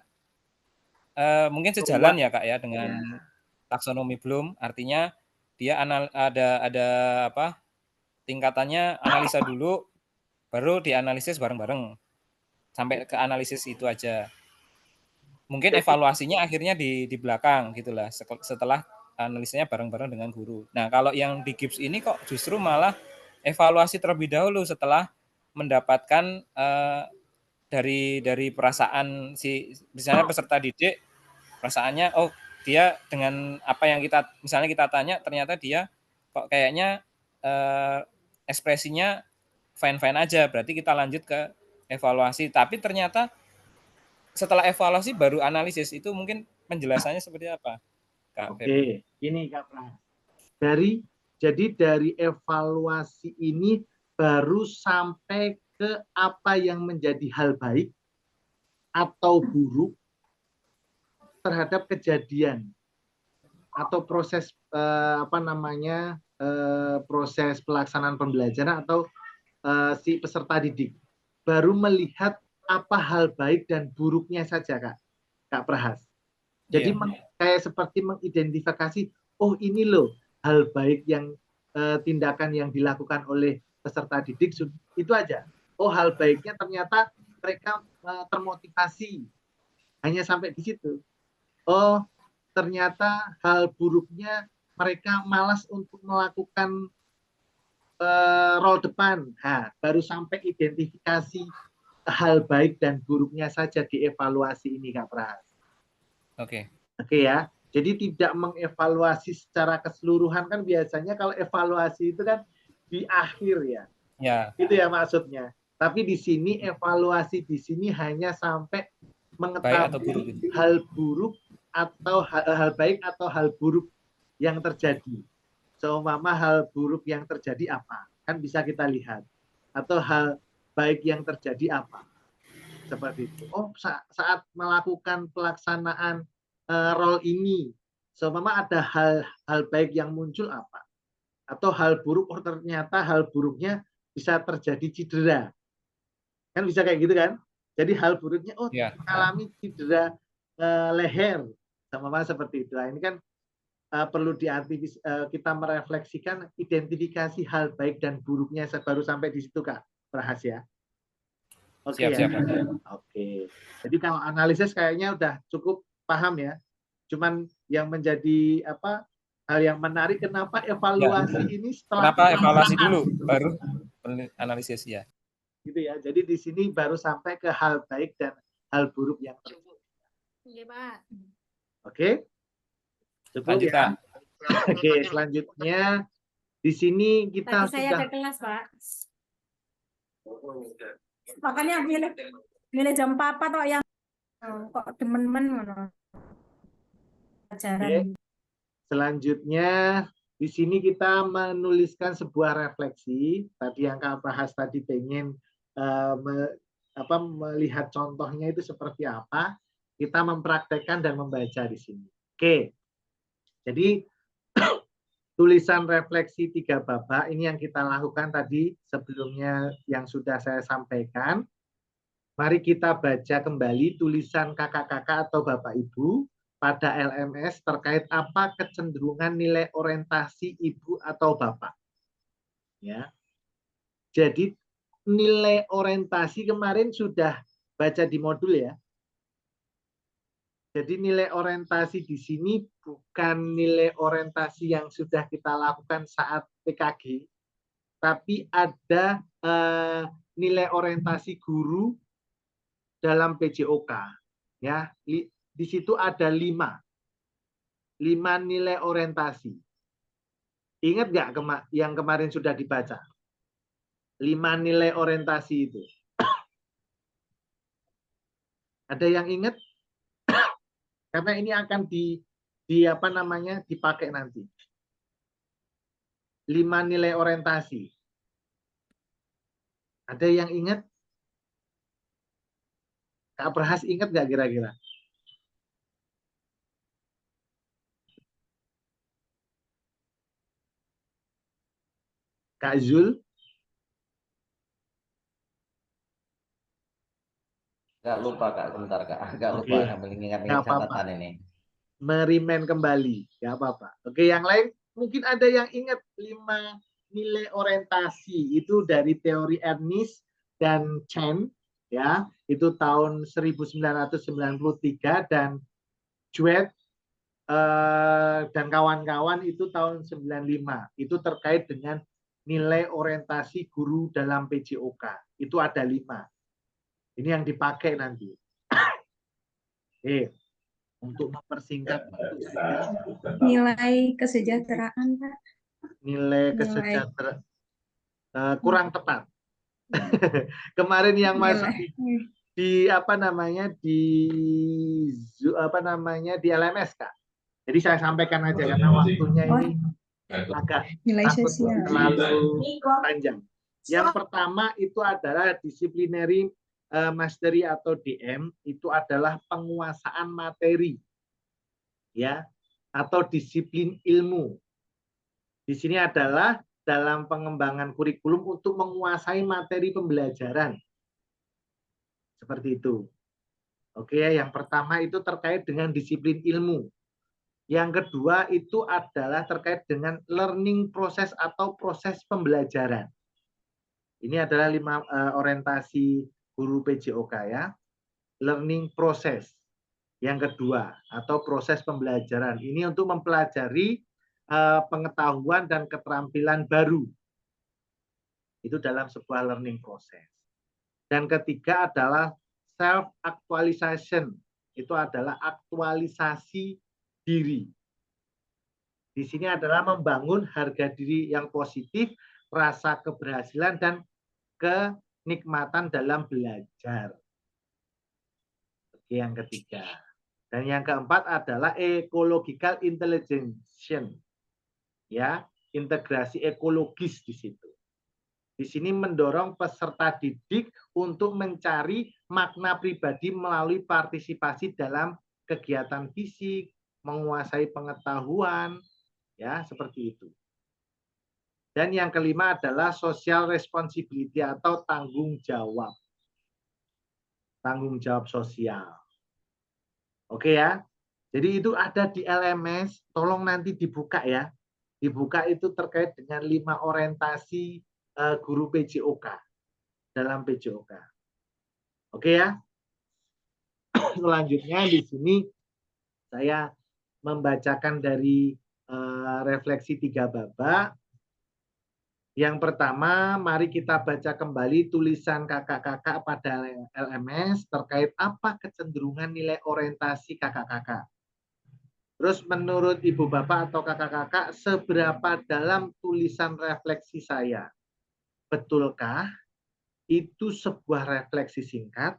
Speaker 4: mungkin sejalan ya Kak ya dengan taksonomi Bloom, artinya dia ada tingkatannya analisa dulu baru dianalisis bareng-bareng sampai ke analisis itu aja. Mungkin evaluasinya akhirnya di belakang gitulah setelah analisanya bareng-bareng dengan guru. Nah, kalau yang di Gibbs ini kok justru malah evaluasi terlebih dahulu setelah mendapatkan dari perasaan misalnya peserta didik, perasaannya dia dengan apa yang misalnya kita tanya ternyata dia kok kayaknya ekspresinya fine-fine aja, berarti kita lanjut ke evaluasi. Tapi ternyata setelah evaluasi baru analisis, itu mungkin penjelasannya seperti apa, Kak Febri?
Speaker 1: Oke, ini Kak Pras. Jadi dari evaluasi ini baru sampai ke apa yang menjadi hal baik atau buruk terhadap kejadian atau proses proses pelaksanaan pembelajaran atau si peserta didik. Baru melihat apa hal baik dan buruknya saja, Kak Prahas. Jadi kayak seperti mengidentifikasi, oh ini loh hal baik yang tindakan yang dilakukan oleh peserta didik, itu aja. Oh hal baiknya ternyata mereka termotivasi, hanya sampai di situ. Oh ternyata hal buruknya mereka malas untuk melakukan role depan. Nah, baru sampai identifikasi hal baik dan buruknya saja dievaluasi ini, Kak Pras.
Speaker 4: Oke.
Speaker 1: Oke ya. Jadi tidak mengevaluasi secara keseluruhan, kan biasanya kalau evaluasi itu kan di akhir ya.
Speaker 4: Ya.
Speaker 1: Itu ya maksudnya. Tapi di sini evaluasi di sini hanya sampai mengetahui hal buruk atau hal baik atau hal buruk yang terjadi. Seumpama hal buruk yang terjadi apa? Kan bisa kita lihat. Atau hal baik yang terjadi apa? Seperti itu. Oh, saat melakukan pelaksanaan role ini, seumpama ada hal baik yang muncul apa? Atau hal buruk, oh ternyata hal buruknya bisa terjadi cedera. Kan bisa kayak gitu kan? Jadi hal buruknya, oh mengalami cedera leher. Sama seperti itu. Nah, ini kan perlu kita merefleksikan identifikasi hal baik dan buruknya baru sampai di situ, Kak Prahas ya. Oke ya. Oke. Jadi kalau analisis kayaknya udah cukup paham ya. Cuman yang menjadi hal yang menarik kenapa evaluasi ini setelah
Speaker 4: kenapa evaluasi dulu baru analisis ya.
Speaker 1: Gitu ya. Jadi di sini baru sampai ke hal baik dan hal buruk yang terjadi.
Speaker 10: Iya, Pak.
Speaker 1: Oke. Cukup ya. Oke, selanjutnya di sini kita
Speaker 10: tadi saya ada kelas, Pak. Makanya milih jam 4 atau yang kok teman-teman
Speaker 1: pelajaran. Selanjutnya di sini kita menuliskan sebuah refleksi. Tadi yang Kak bahas tadi pengen melihat contohnya itu seperti apa. Kita mempraktekkan dan membaca di sini. Oke. Jadi tulisan refleksi 3 babak ini yang kita lakukan tadi sebelumnya yang sudah saya sampaikan. Mari kita baca kembali tulisan kakak-kakak atau bapak ibu pada LMS terkait apa kecenderungan nilai orientasi ibu atau bapak. Ya. Jadi nilai orientasi kemarin sudah baca di modul ya. Jadi nilai orientasi di sini bukan nilai orientasi yang sudah kita lakukan saat PKG, tapi ada nilai orientasi guru dalam PJOK. Ya, di situ ada 5 nilai orientasi. Ingat nggak yang kemarin sudah dibaca? 5 nilai orientasi itu. Ada yang ingat? Karena ini akan dipakai nanti. 5 nilai orientasi. Ada yang ingat? Kak Prahas ingat nggak kira-kira? Kak Zul?
Speaker 3: Gak lupa Kak, sebentar Kak. Gak lupa sambil ingat-ingat catatan ini.
Speaker 1: Merimen kembali, ya apa-apa. Oke, yang lain mungkin ada yang ingat 5 nilai orientasi itu dari teori Ernst dan Chen, ya itu tahun 1993 dan Juet dan kawan-kawan itu tahun 95. Itu terkait dengan nilai orientasi guru dalam PJOK. Itu ada 5. Ini yang dipakai nanti. Untuk mempersingkat
Speaker 7: nilai kesejahteraan, Pak.
Speaker 1: Nilai kesejahteraan kurang tepat. Kemarin yang masuk di di LMS, Kak. Jadi saya sampaikan aja karena waktunya ini agak
Speaker 7: Nilai
Speaker 1: takut
Speaker 7: sosial.
Speaker 1: terlalu panjang. Yang pertama itu adalah disciplinary mastery atau DM, itu adalah penguasaan materi, ya, atau disiplin ilmu. Di sini adalah dalam pengembangan kurikulum untuk menguasai materi pembelajaran. Seperti itu. Oke, yang pertama itu terkait dengan disiplin ilmu. Yang kedua itu adalah terkait dengan learning proses atau proses pembelajaran. Ini adalah 5 orientasi guru PJOK ya. Learning proses. Yang kedua atau proses pembelajaran. Ini untuk mempelajari pengetahuan dan keterampilan baru. Itu dalam sebuah learning proses. Dan ketiga adalah self actualization. Itu adalah aktualisasi diri. Di sini adalah membangun harga diri yang positif, rasa keberhasilan dan kenikmatan dalam belajar. Oke, yang ketiga. Dan yang keempat adalah ecological intelligence. Ya, integrasi ekologis di situ. Di sini mendorong peserta didik untuk mencari makna pribadi melalui partisipasi dalam kegiatan fisik, menguasai pengetahuan, ya, seperti itu. Dan yang kelima adalah social responsibility atau tanggung jawab. Tanggung jawab sosial. Oke ya. Jadi itu ada di LMS, tolong nanti dibuka ya. Dibuka itu terkait dengan 5 orientasi guru PJOK dalam PJOK. Oke ya. Selanjutnya di sini saya membacakan dari refleksi 3 babak. Yang pertama, mari kita baca kembali tulisan kakak-kakak pada LMS terkait apa kecenderungan nilai orientasi kakak-kakak. Terus menurut ibu bapak atau kakak-kakak, seberapa dalam tulisan refleksi saya? Betulkah itu sebuah refleksi singkat?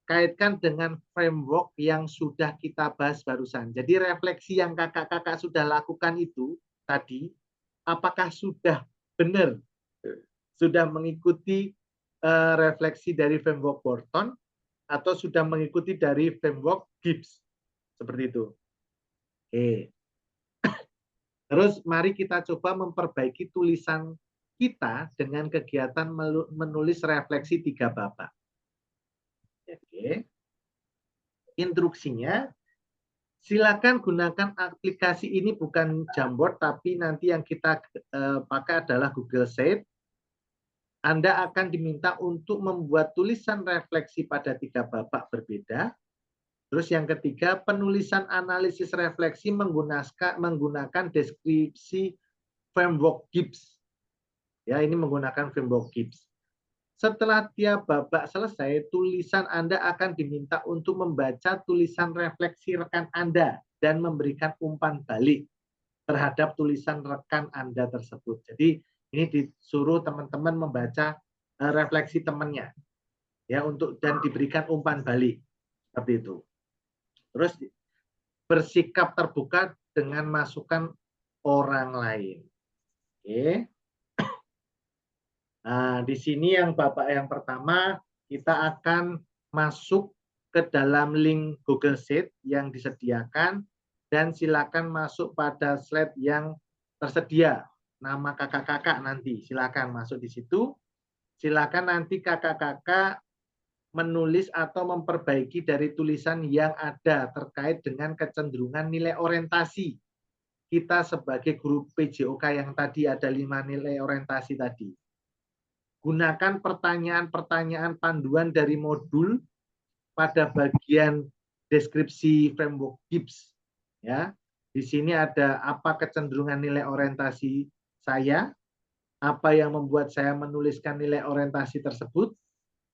Speaker 1: Kaitkan dengan framework yang sudah kita bahas barusan. Jadi refleksi yang kakak-kakak sudah lakukan itu tadi, apakah sudah benar? Sudah mengikuti refleksi dari framework Borton atau sudah mengikuti dari framework Gibbs? Seperti itu. Oke. Terus mari kita coba memperbaiki tulisan kita dengan kegiatan menulis refleksi 3 babak. Oke. Instruksinya, silakan gunakan aplikasi ini bukan Jamboard, tapi nanti yang kita pakai adalah Google Sheet. Anda akan diminta untuk membuat tulisan refleksi pada 3 babak berbeda. Terus yang ketiga, penulisan analisis refleksi menggunakan deskripsi framework Gibbs. Ya, ini menggunakan framework Gibbs. Setelah tiap babak selesai, tulisan Anda akan diminta untuk membaca tulisan refleksi rekan Anda dan memberikan umpan balik terhadap tulisan rekan Anda tersebut. Jadi ini disuruh teman-teman membaca refleksi temannya, ya, untuk dan diberikan umpan balik seperti itu. Terus bersikap terbuka dengan masukan orang lain. Oke. Nah, di sini yang babak yang pertama kita akan masuk ke dalam link Google Sheet yang disediakan dan silakan masuk pada slide yang tersedia. Nama kakak-kakak nanti silakan masuk di situ. Silakan nanti kakak-kakak menulis atau memperbaiki dari tulisan yang ada terkait dengan kecenderungan nilai orientasi. Kita sebagai guru PJOK yang tadi ada 5 nilai orientasi tadi. Gunakan pertanyaan-pertanyaan panduan dari modul pada bagian deskripsi framework Gibbs. Ya, di sini ada apa kecenderungan nilai orientasi saya, apa yang membuat saya menuliskan nilai orientasi tersebut,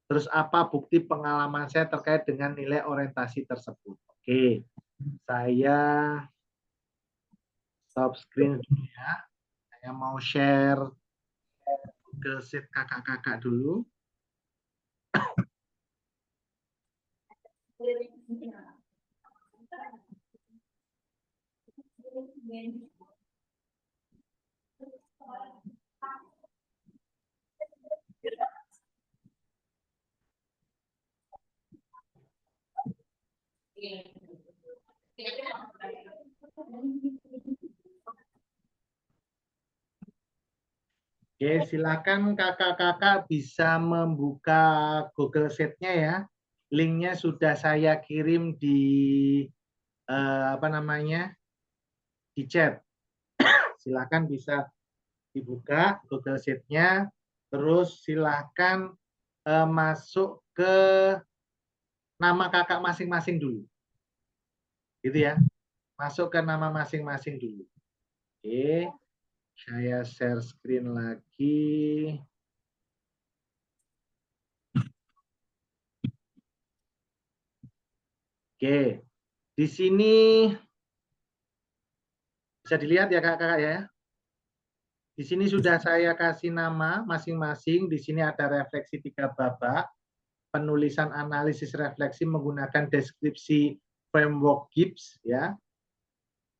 Speaker 1: terus apa bukti pengalaman saya terkait dengan nilai orientasi tersebut. Oke, saya stop screen dulu ya. Saya mau share Google Sheet kakak-kakak dulu. Oke, silakan kakak-kakak bisa membuka Google Sheet-nya ya. Linknya sudah saya kirim di apa namanya, di chat. Silakan bisa dibuka Google Sheet-nya, terus silakan masuk ke nama kakak masing-masing dulu, gitu ya. Masuk ke nama masing-masing dulu. Oke, saya share screen lagi. Oke, di sini bisa dilihat ya kakak-kakak ya. Di sini sudah saya kasih nama masing-masing. Di sini ada refleksi 3 babak, penulisan analisis refleksi menggunakan deskripsi framework Gibbs ya.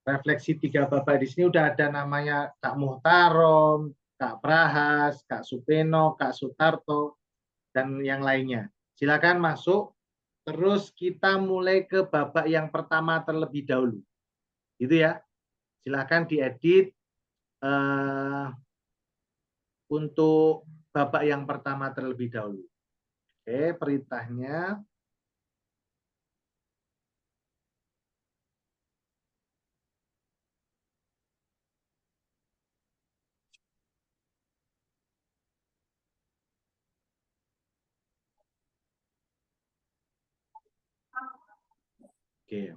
Speaker 1: Refleksi 3 babak di sini udah ada namanya Kak Muhtarom, Kak Prahas, Kak Supeno, Kak Sutarto, dan yang lainnya. Silakan masuk. Terus kita mulai ke babak yang pertama terlebih dahulu. Gitu ya. Silakan diedit untuk babak yang pertama terlebih dahulu. Oke, perintahnya. Oke.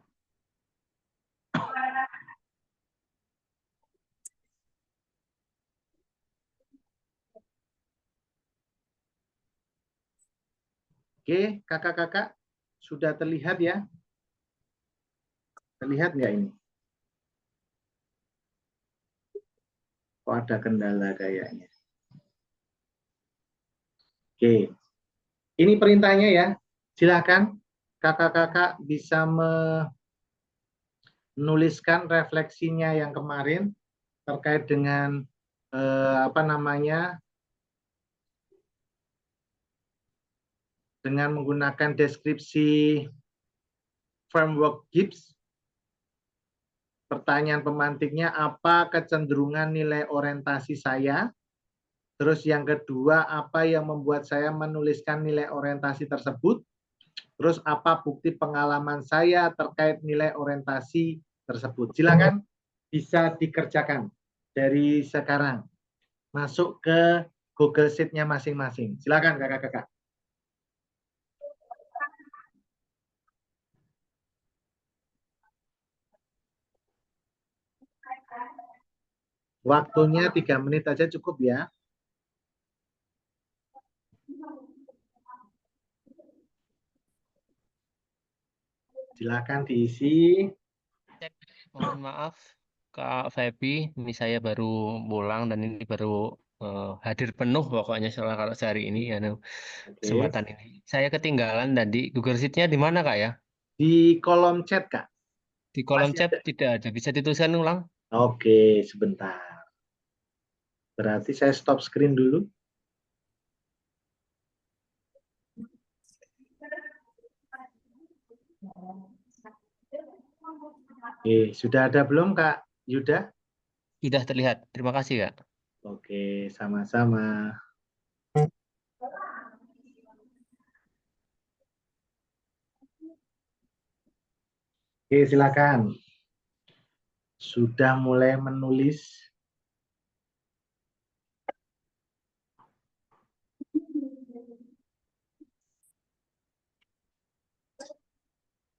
Speaker 1: Oke, kakak-kakak sudah terlihat ya? Terlihat nggak ini? Kok ada kendala kayaknya? Oke, ini perintahnya ya. Silakan kakak-kakak bisa menuliskan refleksinya yang kemarin terkait dengan apa namanya, dengan menggunakan deskripsi framework Gibbs. Pertanyaan pemantiknya, apa kecenderungan nilai orientasi saya? Terus yang kedua, apa yang membuat saya menuliskan nilai orientasi tersebut? Terus apa bukti pengalaman saya terkait nilai orientasi tersebut? Silakan bisa dikerjakan dari sekarang. Masuk ke Google Sheet-nya masing-masing. Silakan kakak-kakak. Waktunya 3 menit aja cukup ya. Silakan diisi.
Speaker 11: Mohon maaf, Kak Febi, ini saya baru pulang dan ini baru hadir penuh pokoknya soal kalau sehari ini ya kesempatan ini. Saya ketinggalan tadi Google Sheet-nya di mana Kak ya?
Speaker 1: Di kolom chat Kak.
Speaker 11: Di kolom
Speaker 1: Masih
Speaker 11: chat
Speaker 1: ada?
Speaker 11: tidak ada. Bisa dituliskan ulang?
Speaker 1: Oke, sebentar. Berarti saya stop screen dulu. Oke, sudah ada belum Kak Yuda?
Speaker 11: Sudah terlihat. Terima kasih Kak.
Speaker 1: Oke, sama-sama. Oke, silakan. Sudah mulai menulis.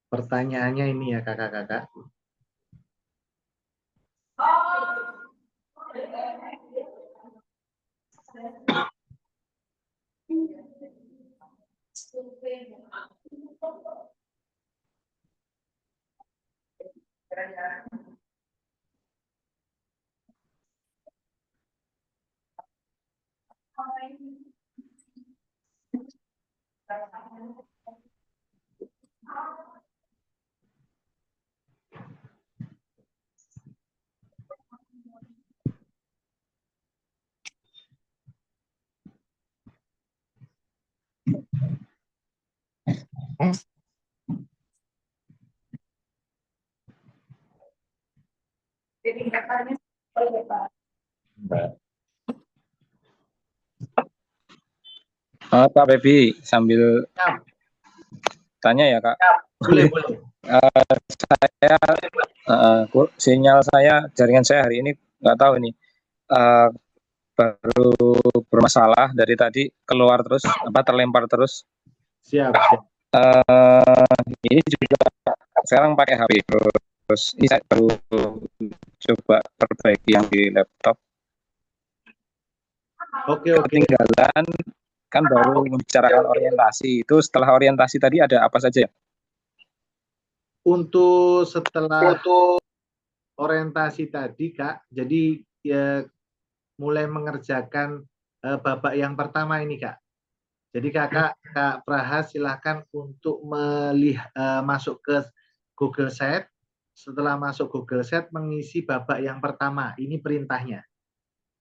Speaker 1: Pertanyaannya ini ya kakak-kakak.
Speaker 10: Jadi katanya seperti Pak.
Speaker 4: Kak Febi, sambil tanya ya Kak.
Speaker 1: Boleh, boleh.
Speaker 4: Saya sinyal saya, jaringan saya hari ini nggak tahu ini baru bermasalah dari tadi, keluar terus, terlempar terus.
Speaker 1: Siap, siap.
Speaker 4: Ini juga sekarang pakai HP terus ini saya baru coba perbaiki yang di laptop.
Speaker 1: Oke.
Speaker 4: Ketinggalan kan baru membicarakan orientasi. Itu setelah orientasi tadi ada apa saja ya?
Speaker 1: Untuk setelah orientasi tadi Kak, jadi ya mulai mengerjakan babak yang pertama ini Kak. Jadi Kak Prahas silahkan untuk masuk ke Google Sheet. Setelah masuk Google Sheet mengisi babak yang pertama. Ini perintahnya.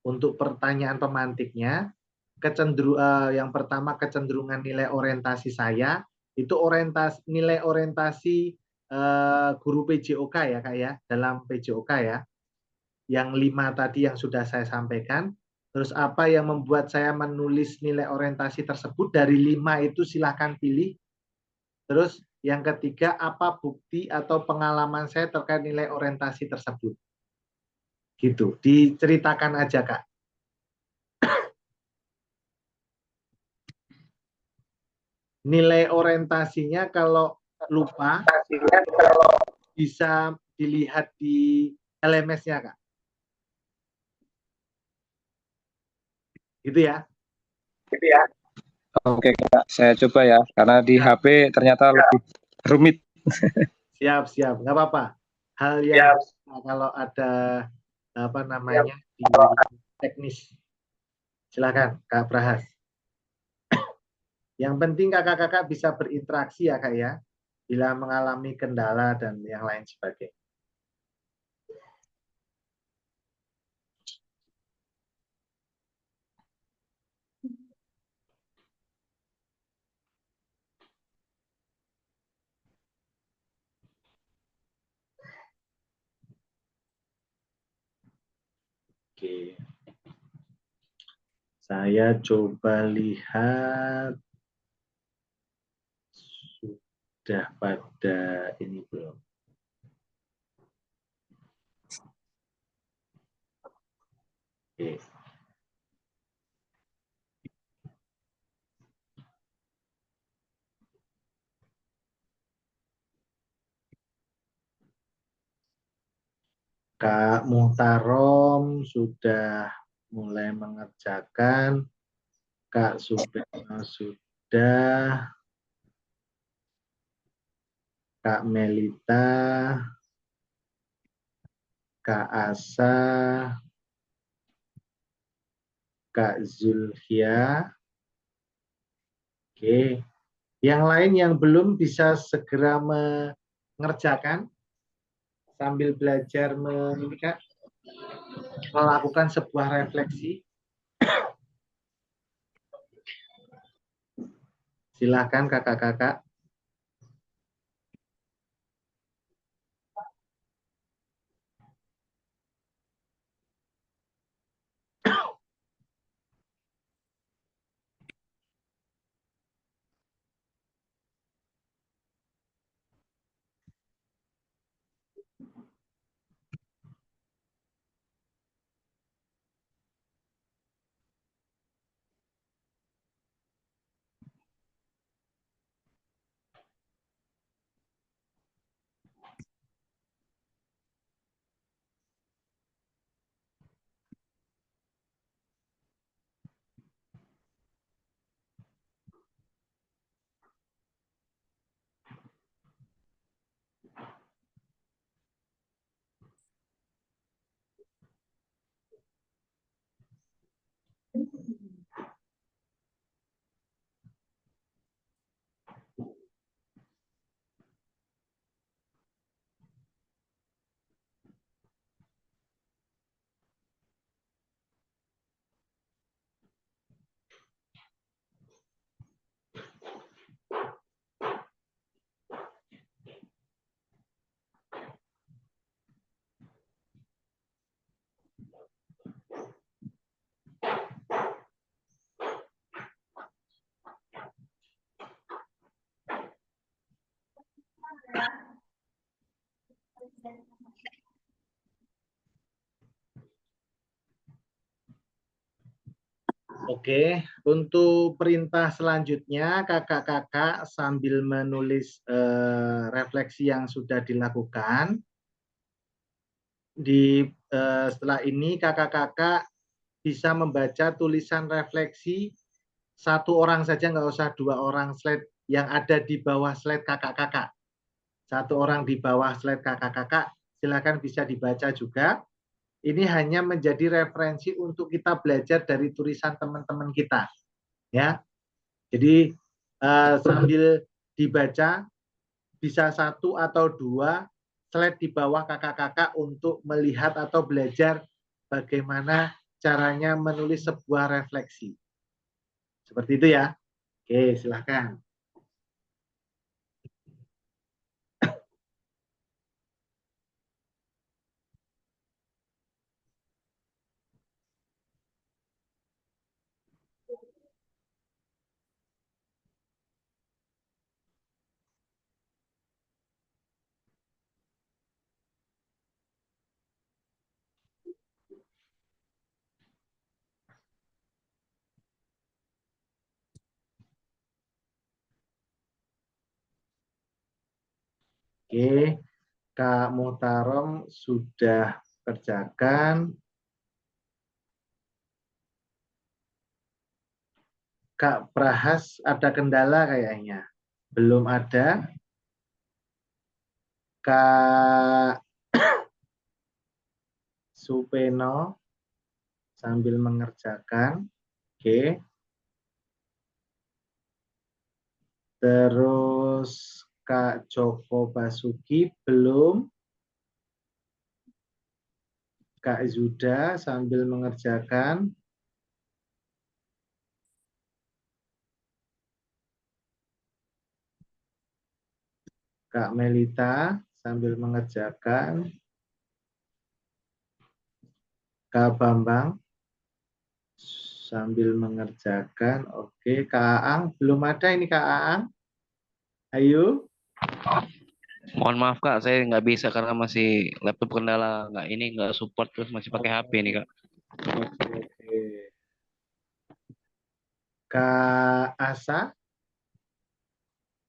Speaker 1: Untuk pertanyaan pemantiknya, yang pertama kecenderungan nilai orientasi saya itu nilai orientasi guru PJOK ya Kak ya, dalam PJOK ya. Yang 5 tadi yang sudah saya sampaikan. Terus apa yang membuat saya menulis nilai orientasi tersebut dari 5 itu silahkan pilih. Terus yang ketiga, apa bukti atau pengalaman saya terkait nilai orientasi tersebut. Gitu, diceritakan aja Kak. Nilai orientasinya kalau lupa bisa dilihat di LMS-nya Kak. Gitu ya.
Speaker 4: Oke Kak, saya coba ya, karena di HP ternyata lebih rumit.
Speaker 1: Siap, nggak apa-apa. Hal yang kalau ada di teknis. Silakan Kak Prahas. Yang penting kakak-kakak bisa berinteraksi ya Kak ya, bila mengalami kendala dan yang lain sebagainya. Oke. Saya coba lihat sudah pada ini belum. Oke. Kak Muhtarom sudah mulai mengerjakan, Kak Subeno sudah, Kak Melita, Kak Asa, Kak Zulfia. Oke. Yang lain yang belum bisa segera mengerjakan sambil belajar melakukan sebuah refleksi. Silakan kakak-kakak. Oke, untuk perintah selanjutnya kakak-kakak sambil menulis refleksi yang sudah dilakukan. Setelah ini kakak-kakak bisa membaca tulisan refleksi satu orang saja, nggak usah dua orang slide yang ada di bawah slide kakak-kakak. Satu orang di bawah slide kakak-kakak, silakan bisa dibaca juga. Ini hanya menjadi referensi untuk kita belajar dari tulisan teman-teman kita, ya. Jadi sambil dibaca bisa satu atau dua slide di bawah kakak-kakak untuk melihat atau belajar bagaimana caranya menulis sebuah refleksi. Seperti itu ya. Oke, silahkan. Oke, Kak Muhtarom sudah kerjakan. Kak Prahas ada kendala kayaknya. Belum ada. Kak Supeno sambil mengerjakan. Oke. Terus Kak Joko Basuki belum. Kak Zuda sambil mengerjakan. Kak Melita sambil mengerjakan. Kak Bambang sambil mengerjakan. Oke, Kak Aang belum ada ini Kak Aang. Ayo.
Speaker 8: Mohon maaf Kak, saya nggak bisa karena masih laptop kendala, nggak support, terus masih pakai HP nih Kak.
Speaker 1: Oke. Kak Asa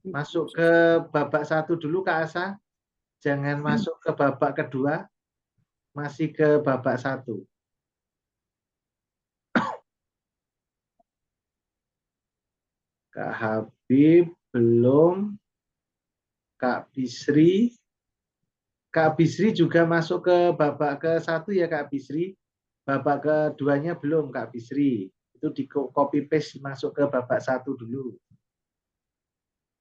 Speaker 1: masuk ke babak 1 dulu Kak Asa. Jangan masuk ke babak kedua. Masih ke babak 1. Kak Habib belum. Kak Bisri. Kak Bisri juga masuk ke babak ke-1 ya Kak Bisri. Babak keduanya belum Kak Bisri. Itu di copy paste masuk ke babak 1 dulu.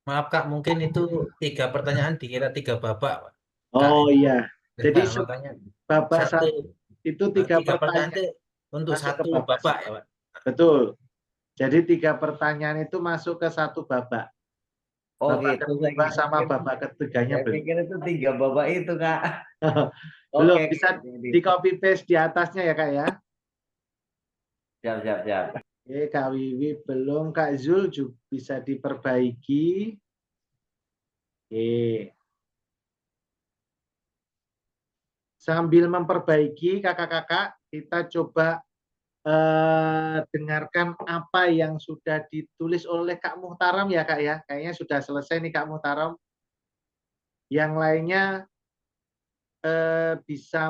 Speaker 5: Maaf Kak, mungkin itu 3 pertanyaan dikira 3 babak, Pak.
Speaker 1: Oh iya. Jadi
Speaker 5: Nah, makanya
Speaker 1: babak 1 itu 3
Speaker 5: pertanyaan
Speaker 1: pertanyaan
Speaker 5: itu untuk
Speaker 1: masuk ke
Speaker 5: satu
Speaker 1: babak
Speaker 5: babak
Speaker 1: 1.
Speaker 5: ya Pak.
Speaker 1: Betul. Jadi 3 pertanyaan itu masuk ke 1 babak.
Speaker 3: Oh
Speaker 1: Babak
Speaker 3: gitu.
Speaker 1: kedua sama babak ketiganya
Speaker 3: Saya
Speaker 1: belum.
Speaker 3: pikir itu 3 babak itu Kak.
Speaker 1: Belum
Speaker 3: Oke,
Speaker 1: bisa di copy paste di atasnya ya Kak ya.
Speaker 3: Siap.
Speaker 1: Oke, Kak Wiwi belum. Kak Zul juga bisa diperbaiki. Oke. Sambil memperbaiki kakak-kakak, kita coba dengarkan apa yang sudah ditulis oleh Kak Muhtaram ya Kak ya. Kayaknya sudah selesai nih Kak Muhtaram. Yang lainnya bisa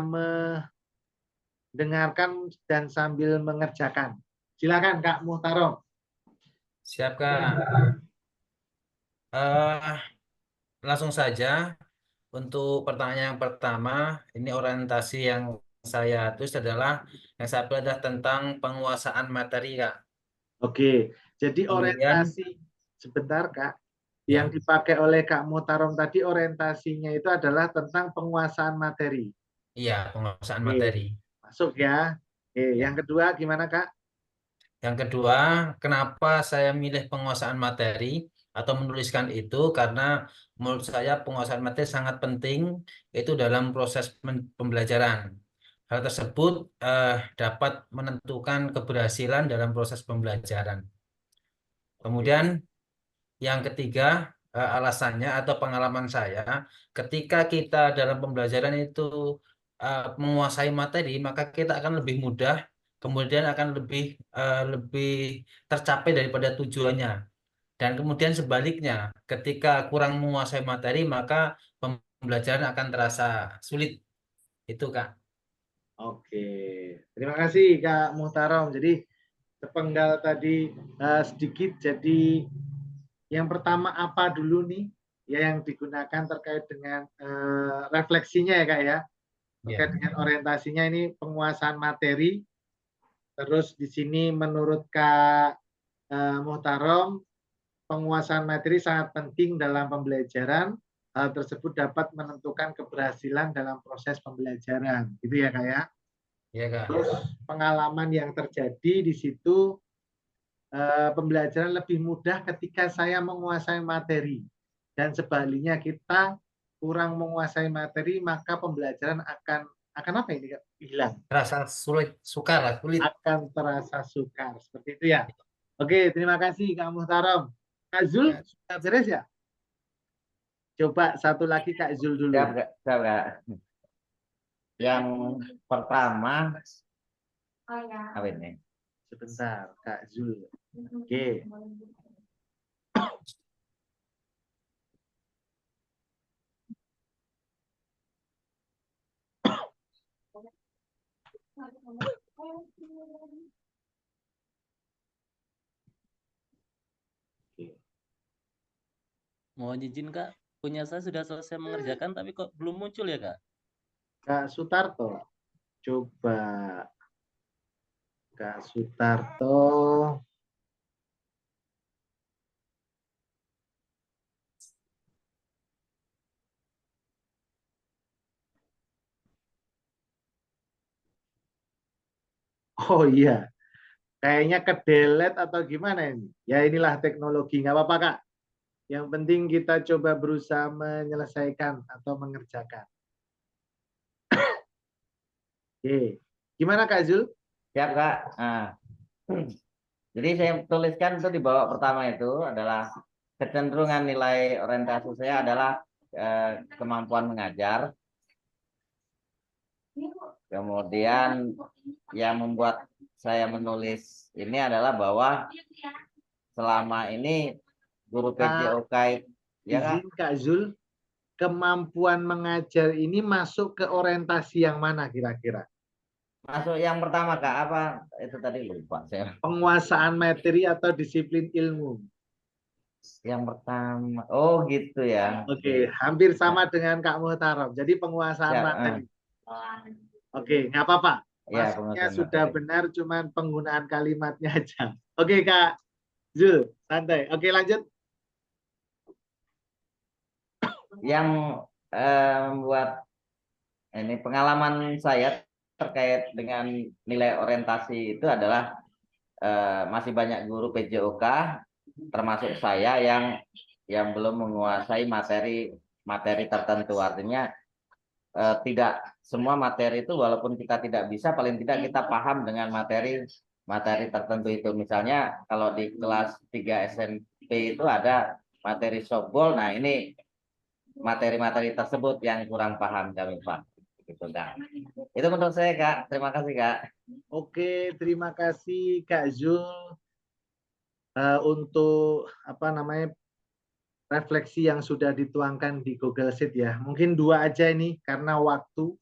Speaker 1: mendengarkan dan sambil mengerjakan. Silakan Kak Muhtaram.
Speaker 5: Siap Kak. Langsung saja untuk pertanyaan yang pertama, ini orientasi yang saya tulis adalah yang saya pilih adalah tentang penguasaan materi Kak.
Speaker 1: Oke, jadi
Speaker 5: Kemudian
Speaker 1: orientasi sebentar Kak.
Speaker 5: ya,
Speaker 1: Yang dipakai oleh Kak Muhtarom tadi orientasinya itu adalah tentang penguasaan materi.
Speaker 5: iya penguasaan
Speaker 1: Oke,
Speaker 5: materi.
Speaker 1: masuk ya. Oke,
Speaker 5: Ya.
Speaker 1: yang kedua gimana Kak?
Speaker 5: Yang kedua, kenapa saya milih penguasaan materi atau menuliskan itu? Karena menurut saya penguasaan materi sangat penting itu dalam proses pembelajaran. Hal tersebut dapat menentukan keberhasilan dalam proses pembelajaran. Kemudian yang ketiga, alasannya atau pengalaman saya, ketika kita dalam pembelajaran itu menguasai materi, maka kita akan lebih mudah kemudian akan lebih tercapai daripada tujuannya. Dan kemudian sebaliknya, ketika kurang menguasai materi, maka pembelajaran akan terasa sulit. Itu, Kak.
Speaker 1: Oke, terima kasih Kak Muhtarom. Jadi sepenggal tadi sedikit. Jadi yang pertama apa dulu nih ya yang digunakan terkait dengan refleksinya ya Kak ya. Terkait dengan orientasinya ini penguasaan materi. Terus di sini menurut Kak Muhtarom, penguasaan materi sangat penting dalam pembelajaran. Hal tersebut dapat menentukan keberhasilan dalam proses pembelajaran. Gitu ya Kak ya.
Speaker 5: Iya, Kak.
Speaker 1: Terus pengalaman yang terjadi di situ, pembelajaran lebih mudah ketika saya menguasai materi. Dan sebaliknya kita kurang menguasai materi, maka pembelajaran akan apa ini Kak? Hilang.
Speaker 5: Terasa sulit, sukar lah, sulit.
Speaker 1: Akan terasa sukar. Seperti itu ya. Oke, terima kasih Kak Muhtarom. Kak Zul, sudah beres ya? Coba satu lagi Kak Zul dulu.
Speaker 3: Siap, Kak. Yang pertama, apa ini?
Speaker 1: Sebentar, Kak Zul. Oke.
Speaker 12: Mohon izin Kak, punya saya sudah selesai mengerjakan tapi kok belum muncul ya Kak?
Speaker 1: Kak Sutarto, coba Kak Sutarto. Oh iya, kayaknya ke delete atau gimana ini? Ya inilah teknologi, nggak apa-apa Kak. Yang penting kita coba berusaha menyelesaikan atau mengerjakan. Oke, gimana Kak Zul?
Speaker 3: Siap, Kak. Nah, jadi saya tuliskan itu di bawah pertama itu adalah kecenderungan nilai orientasi saya adalah kemampuan mengajar. Kemudian yang membuat saya menulis ini adalah bahwa selama ini guru PJOK ya Kak?
Speaker 1: Izin Kak Zul, kemampuan mengajar ini masuk ke orientasi yang mana kira-kira?
Speaker 3: Masuk yang pertama Kak, apa itu tadi lupa saya.
Speaker 1: Penguasaan materi atau disiplin ilmu?
Speaker 3: Yang pertama, oh gitu ya.
Speaker 1: Oke, hampir sama dengan Kak Muhtarom. Jadi penguasaan materi. Oke, nggak apa-apa. Maksudnya sudah benar, cuman penggunaan kalimatnya aja. Oke Kak Zul, santai. Oke lanjut.
Speaker 3: Yang membuat ini pengalaman saya terkait dengan nilai orientasi itu adalah masih banyak guru PJOK termasuk saya yang belum menguasai materi tertentu. Artinya tidak semua materi itu walaupun kita tidak bisa, paling tidak kita paham dengan materi tertentu itu. Misalnya kalau di kelas 3 SMP itu ada materi softball, nah ini materi-materi tersebut yang kurang paham kami Pak. Gitu, Kak. Itu menurut saya Kak. Terima kasih Kak.
Speaker 1: Oke, terima kasih Kak Zul untuk apa namanya refleksi yang sudah dituangkan di Google Sheet ya. Mungkin 2 aja ini karena waktu.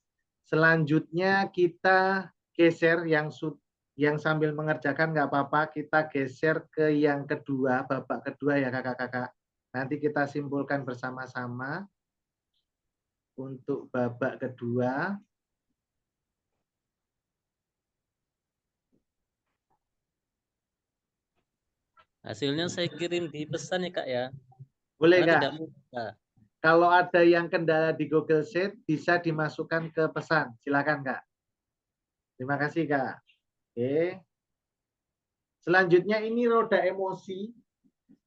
Speaker 1: Selanjutnya kita geser yang sambil mengerjakan nggak apa-apa, kita geser ke yang kedua, babak kedua ya kakak-kakak. Nanti kita simpulkan bersama-sama untuk babak kedua.
Speaker 12: Hasilnya saya kirim di pesan ya Kak ya.
Speaker 1: Boleh
Speaker 12: Kak?
Speaker 1: Kak. Kalau ada yang kendala di Google Sheet bisa dimasukkan ke pesan. Silakan Kak. Terima kasih Kak. Oke. Selanjutnya ini roda emosi.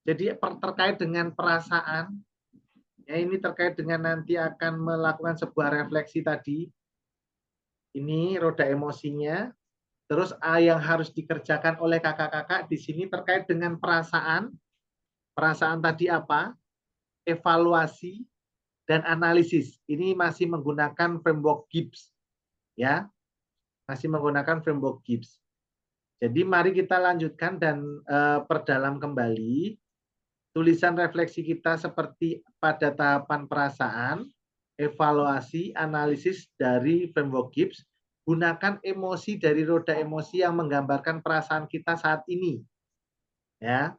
Speaker 1: Jadi terkait dengan perasaan. Ya, ini terkait dengan nanti akan melakukan sebuah refleksi tadi. Ini roda emosinya. Terus yang harus dikerjakan oleh kakak-kakak di sini terkait dengan perasaan. Perasaan tadi apa? Evaluasi dan analisis. Ini masih menggunakan framework Gibbs. Ya. Masih menggunakan framework Gibbs. Jadi mari kita lanjutkan dan perdalam kembali tulisan refleksi kita seperti pada tahapan perasaan, evaluasi, analisis dari framework Gibbs. Gunakan emosi dari roda emosi yang menggambarkan perasaan kita saat ini. Ya.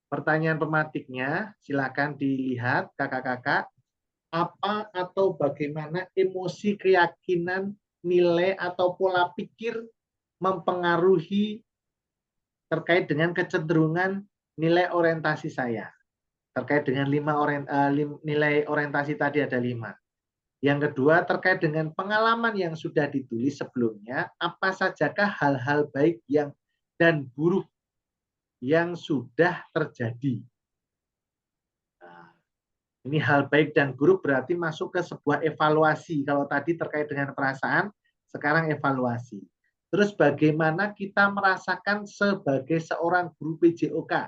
Speaker 1: Pertanyaan pematiknya silakan dilihat kakak-kakak. Apa atau bagaimana emosi, keyakinan, nilai atau pola pikir mempengaruhi terkait dengan kecenderungan nilai orientasi saya. Terkait dengan nilai orientasi tadi ada 5. Yang kedua, terkait dengan pengalaman yang sudah ditulis sebelumnya, apa sajakah hal-hal baik dan buruk yang sudah terjadi. Nah, ini hal baik dan buruk berarti masuk ke sebuah evaluasi. Kalau tadi terkait dengan perasaan, sekarang evaluasi. Terus bagaimana kita merasakan sebagai seorang guru PJOK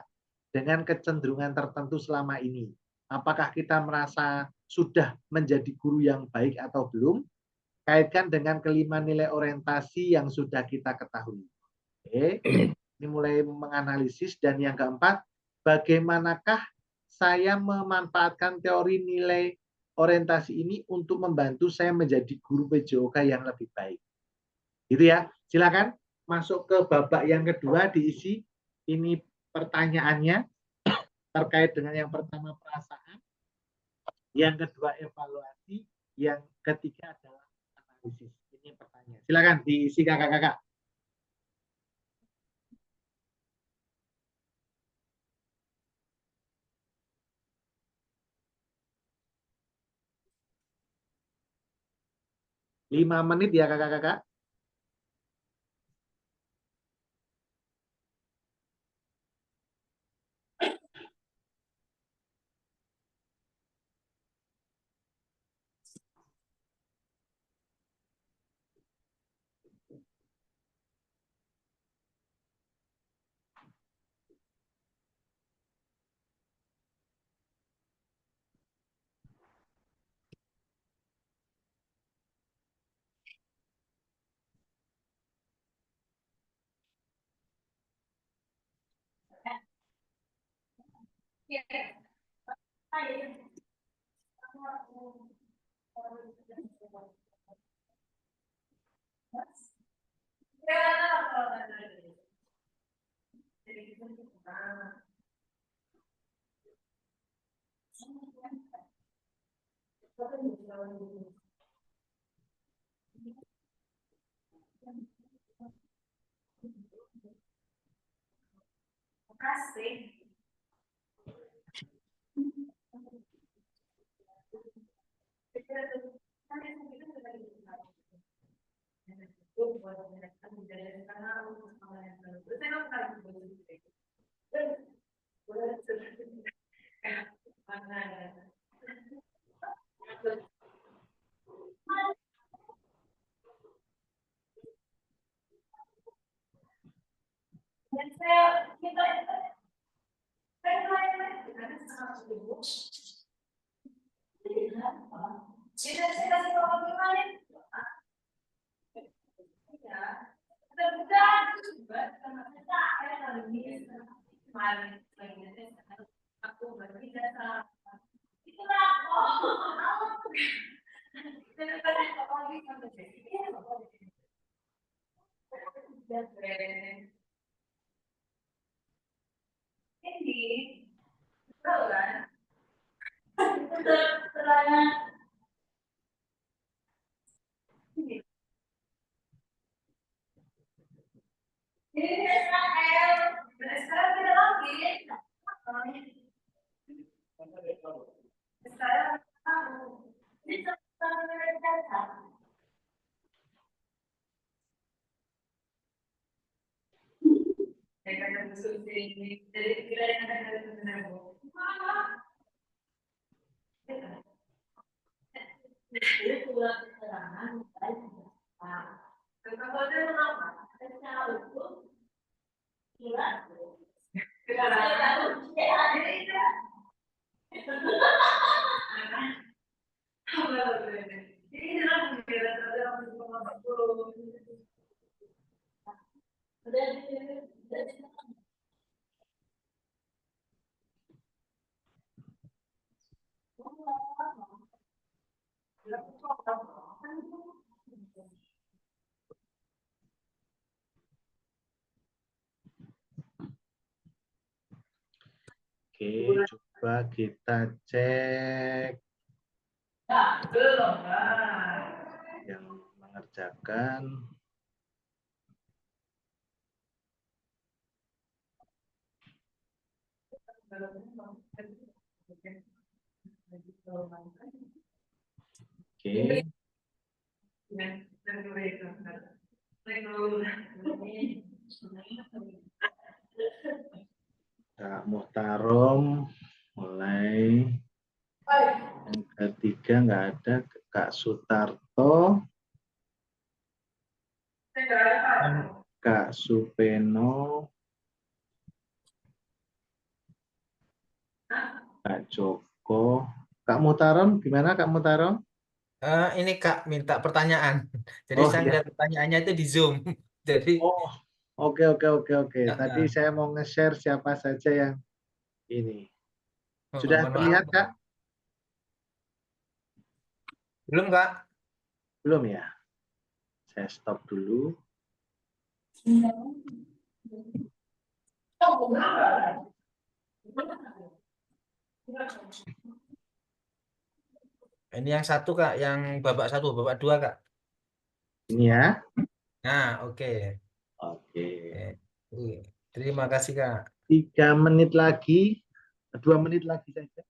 Speaker 1: dengan kecenderungan tertentu selama ini. Apakah kita merasa sudah menjadi guru yang baik atau belum? Kaitkan dengan kelima nilai orientasi yang sudah kita ketahui. Oke, ini mulai menganalisis. Dan yang keempat, bagaimanakah saya memanfaatkan teori nilai orientasi ini untuk membantu saya menjadi guru PJOK yang lebih baik. Gitu ya. Silakan masuk ke babak yang kedua diisi. Ini pertanyaannya terkait dengan yang pertama perasaan, yang kedua evaluasi, yang ketiga adalah analisis. Ini pertanyaan. Silakan diisi kakak-kakak. Lima menit ya kakak-kakak. Oke, coba kita cek yang mengerjakan. Oke. Kak Muhtarom mulai. Yang ketiga nggak ada. Kak Sutarto. Kak Supeno. Kak Joko. Kak Muhtarom, gimana Kak Muhtarom?
Speaker 5: Ini Kak minta pertanyaan. Jadi
Speaker 1: Oh
Speaker 5: saya
Speaker 1: ya.
Speaker 5: ngeliat pertanyaannya itu di Zoom. Jadi
Speaker 1: Oh, oke. Tadi saya mau nge-share siapa saja yang ini. Sudah
Speaker 5: mohon
Speaker 1: terlihat,
Speaker 5: maaf.
Speaker 1: Kak?
Speaker 5: Belum Kak?
Speaker 1: Belum ya? Saya stop dulu.
Speaker 5: Ini yang satu Kak, yang babak 1, babak 2 Kak.
Speaker 1: Ini ya.
Speaker 5: Nah, oke.
Speaker 1: Oke.
Speaker 5: Terima kasih Kak.
Speaker 1: 3 menit lagi. 2 menit lagi saja.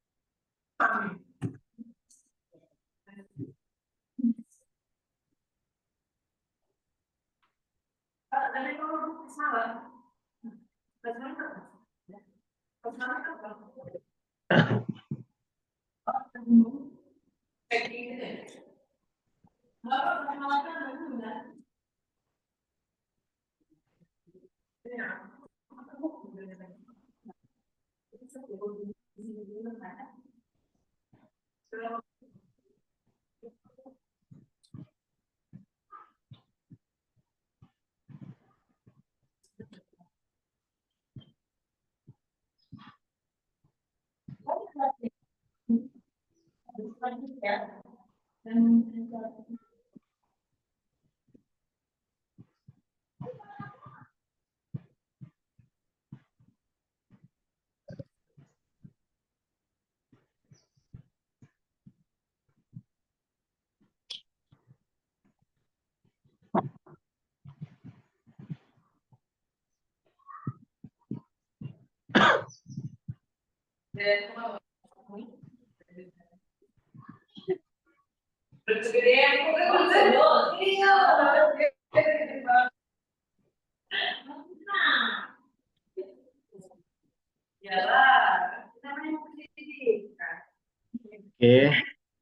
Speaker 1: Oke,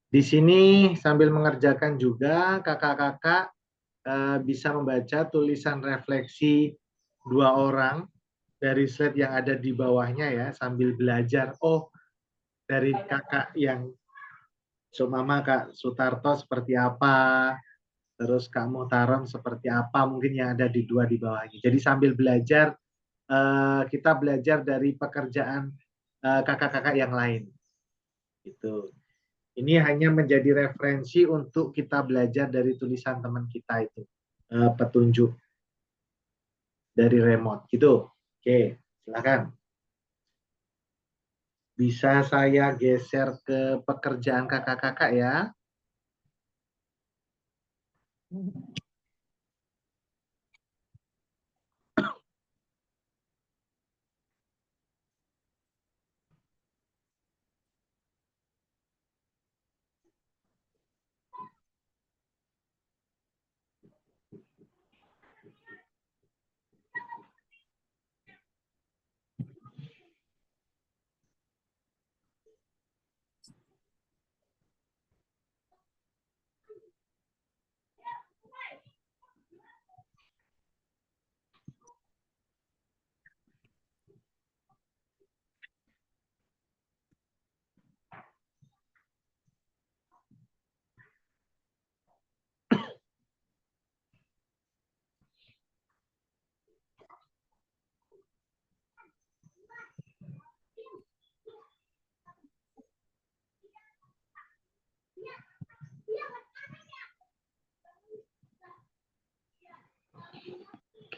Speaker 1: di sini sambil mengerjakan juga kakak-kakak bisa membaca tulisan refleksi 2 orang dari slide yang ada di bawahnya ya sambil belajar. Oh, dari kakak yang Mama Kak Sutarto seperti apa, terus Kak Muhtarom seperti apa mungkin yang ada di 2 di bawahnya. Jadi sambil belajar kita belajar dari pekerjaan kakak-kakak yang lain. Gitu. Ini hanya menjadi referensi untuk kita belajar dari tulisan teman kita itu, petunjuk dari remote. Gitu. Oke, silakan. Bisa saya geser ke pekerjaan kakak-kakak ya.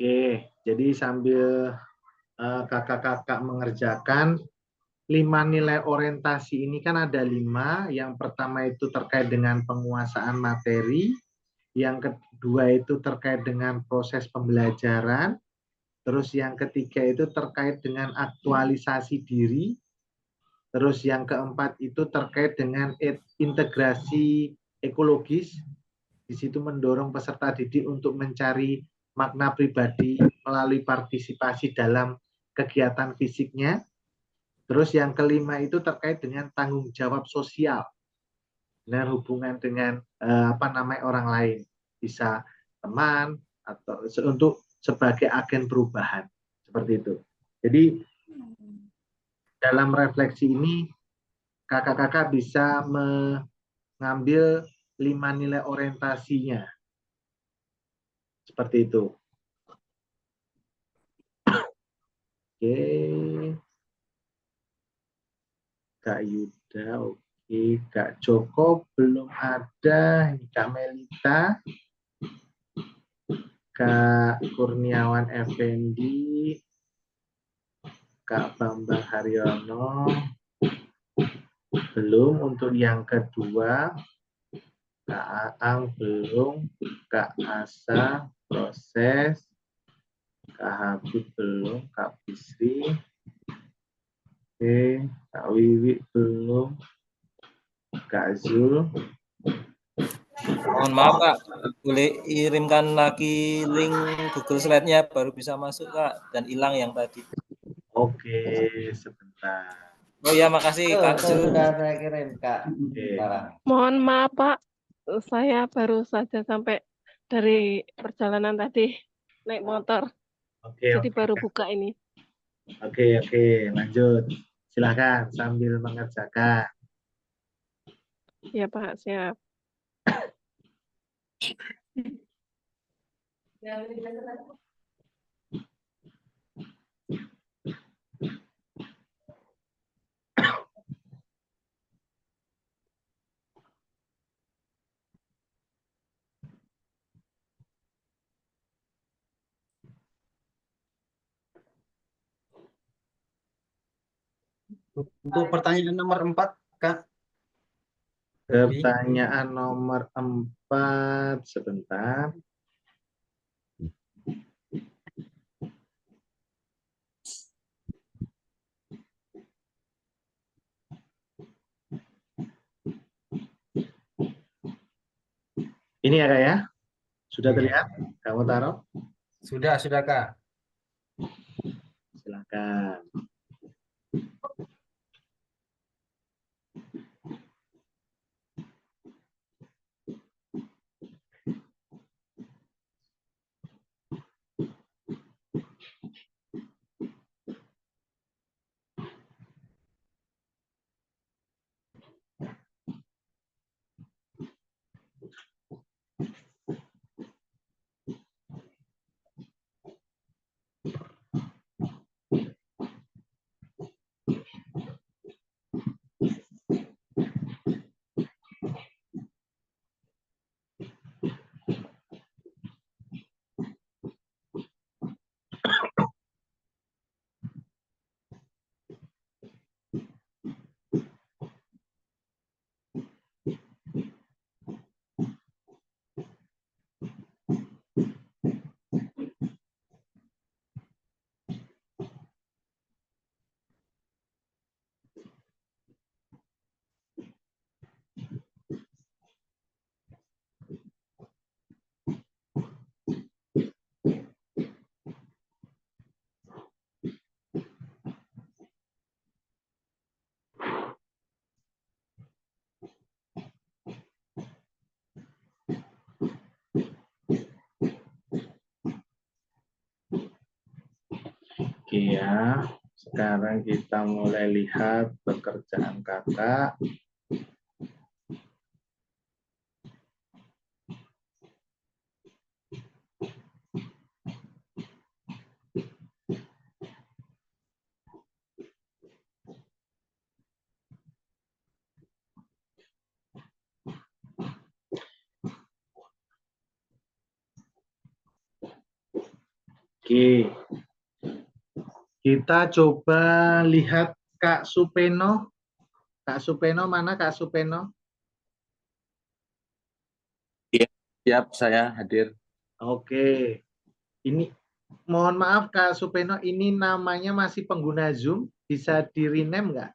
Speaker 1: Oke, jadi sambil kakak-kakak mengerjakan 5 nilai orientasi ini kan ada 5. Yang pertama itu terkait dengan penguasaan materi, yang kedua itu terkait dengan proses pembelajaran, terus yang ketiga itu terkait dengan aktualisasi diri, terus yang keempat itu terkait dengan integrasi ekologis. Di situ mendorong peserta didik untuk mencari makna pribadi melalui partisipasi dalam kegiatan fisiknya. Terus yang kelima itu terkait dengan tanggung jawab sosial, dengan hubungan dengan orang lain, bisa teman atau untuk sebagai agen perubahan seperti itu. Jadi dalam refleksi ini kakak-kakak bisa mengambil 5 nilai orientasinya seperti itu. Oke. Kak Yuda, oke. Kak Joko belum ada. Kak Melita, Kak Kurniawan Effendi, Kak Bambang Haryono, belum. Untuk yang kedua, Kak Aang belum, Kak Asa proses, Kak Habib belum, Kak Bisri, oke, Kak Wiwi belum, Kak Zul.
Speaker 4: Mohon maaf Kak, boleh kirimkan lagi link Google Slide-nya baru bisa masuk Kak, dan hilang yang tadi.
Speaker 1: Oke, sebentar.
Speaker 4: Oh ya, makasih Kak Zul.
Speaker 3: Sudah saya kirim Kak.
Speaker 13: Mohon maaf Pak, saya baru saja sampai dari perjalanan tadi naik motor. Jadi baru buka ini.
Speaker 1: Oke, lanjut. Silakan sambil mengerjakan.
Speaker 13: Ya Pak, siap.
Speaker 5: Untuk pertanyaan nomor 4, Kak.
Speaker 1: Pertanyaan nomor 4, sebentar. Ini ya Kak ya? Sudah terlihat? Kamu taruh?
Speaker 5: Sudah Kak.
Speaker 1: Silakan. Oke ya, sekarang kita mulai lihat pekerjaan kakak. Oke. Kita coba lihat Kak Supeno. Kak Supeno mana Kak Supeno?
Speaker 2: Iya, siap saya hadir.
Speaker 1: Oke. Ini mohon maaf Kak Supeno, ini namanya masih pengguna Zoom, bisa di-rename nggak?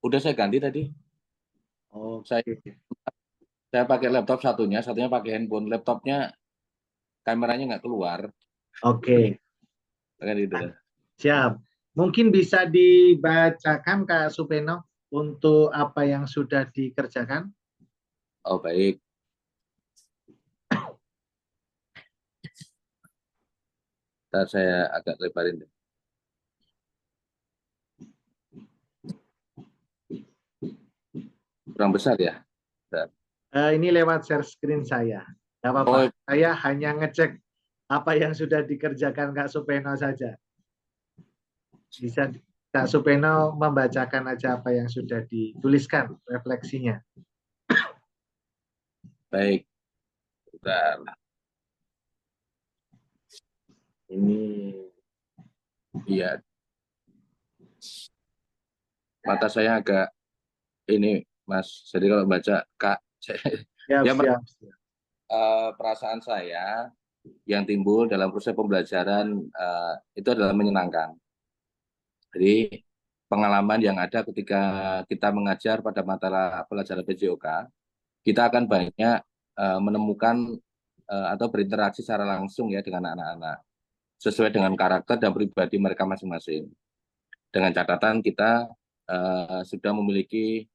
Speaker 2: Udah saya ganti tadi.
Speaker 1: Oh,
Speaker 2: saya pakai laptop satunya pakai handphone. Laptopnya kameranya nggak keluar.
Speaker 1: Oke.
Speaker 2: Gitu.
Speaker 1: Siap. Mungkin bisa dibacakan Kak Supeno untuk apa yang sudah dikerjakan?
Speaker 2: Oh, baik. Ntar saya agak lebarin deh. Kurang besar ya?
Speaker 1: Ini lewat share screen saya. Nggak apa-apa. Saya hanya ngecek apa yang sudah dikerjakan Kak Supeno saja. Bisa Kak Supeno membacakan aja apa yang sudah dituliskan, refleksinya.
Speaker 2: Baik. Bentar. Ini iya. Mata saya agak ini Mas. Jadi kalau baca Kak
Speaker 1: Siap.
Speaker 2: Perasaan saya yang timbul dalam proses pembelajaran itu adalah menyenangkan. Jadi pengalaman yang ada ketika kita mengajar pada mata pelajaran PJOK, kita akan banyak menemukan atau berinteraksi secara langsung ya dengan anak-anak sesuai dengan karakter dan pribadi mereka masing-masing. Dengan catatan kita sudah memiliki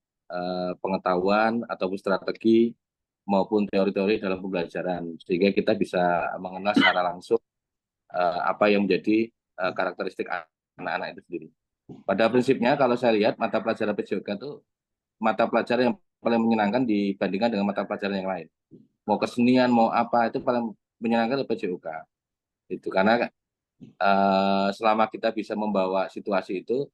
Speaker 2: pengetahuan ataupun strategi maupun teori-teori dalam pembelajaran sehingga kita bisa mengenal secara langsung apa yang menjadi karakteristik anak-anak itu sendiri. Pada prinsipnya kalau saya lihat mata pelajaran PJOK itu mata pelajaran yang paling menyenangkan dibandingkan dengan mata pelajaran yang lain. Mau kesenian, mau apa itu paling menyenangkan PJOK. Itu karena selama kita bisa membawa situasi itu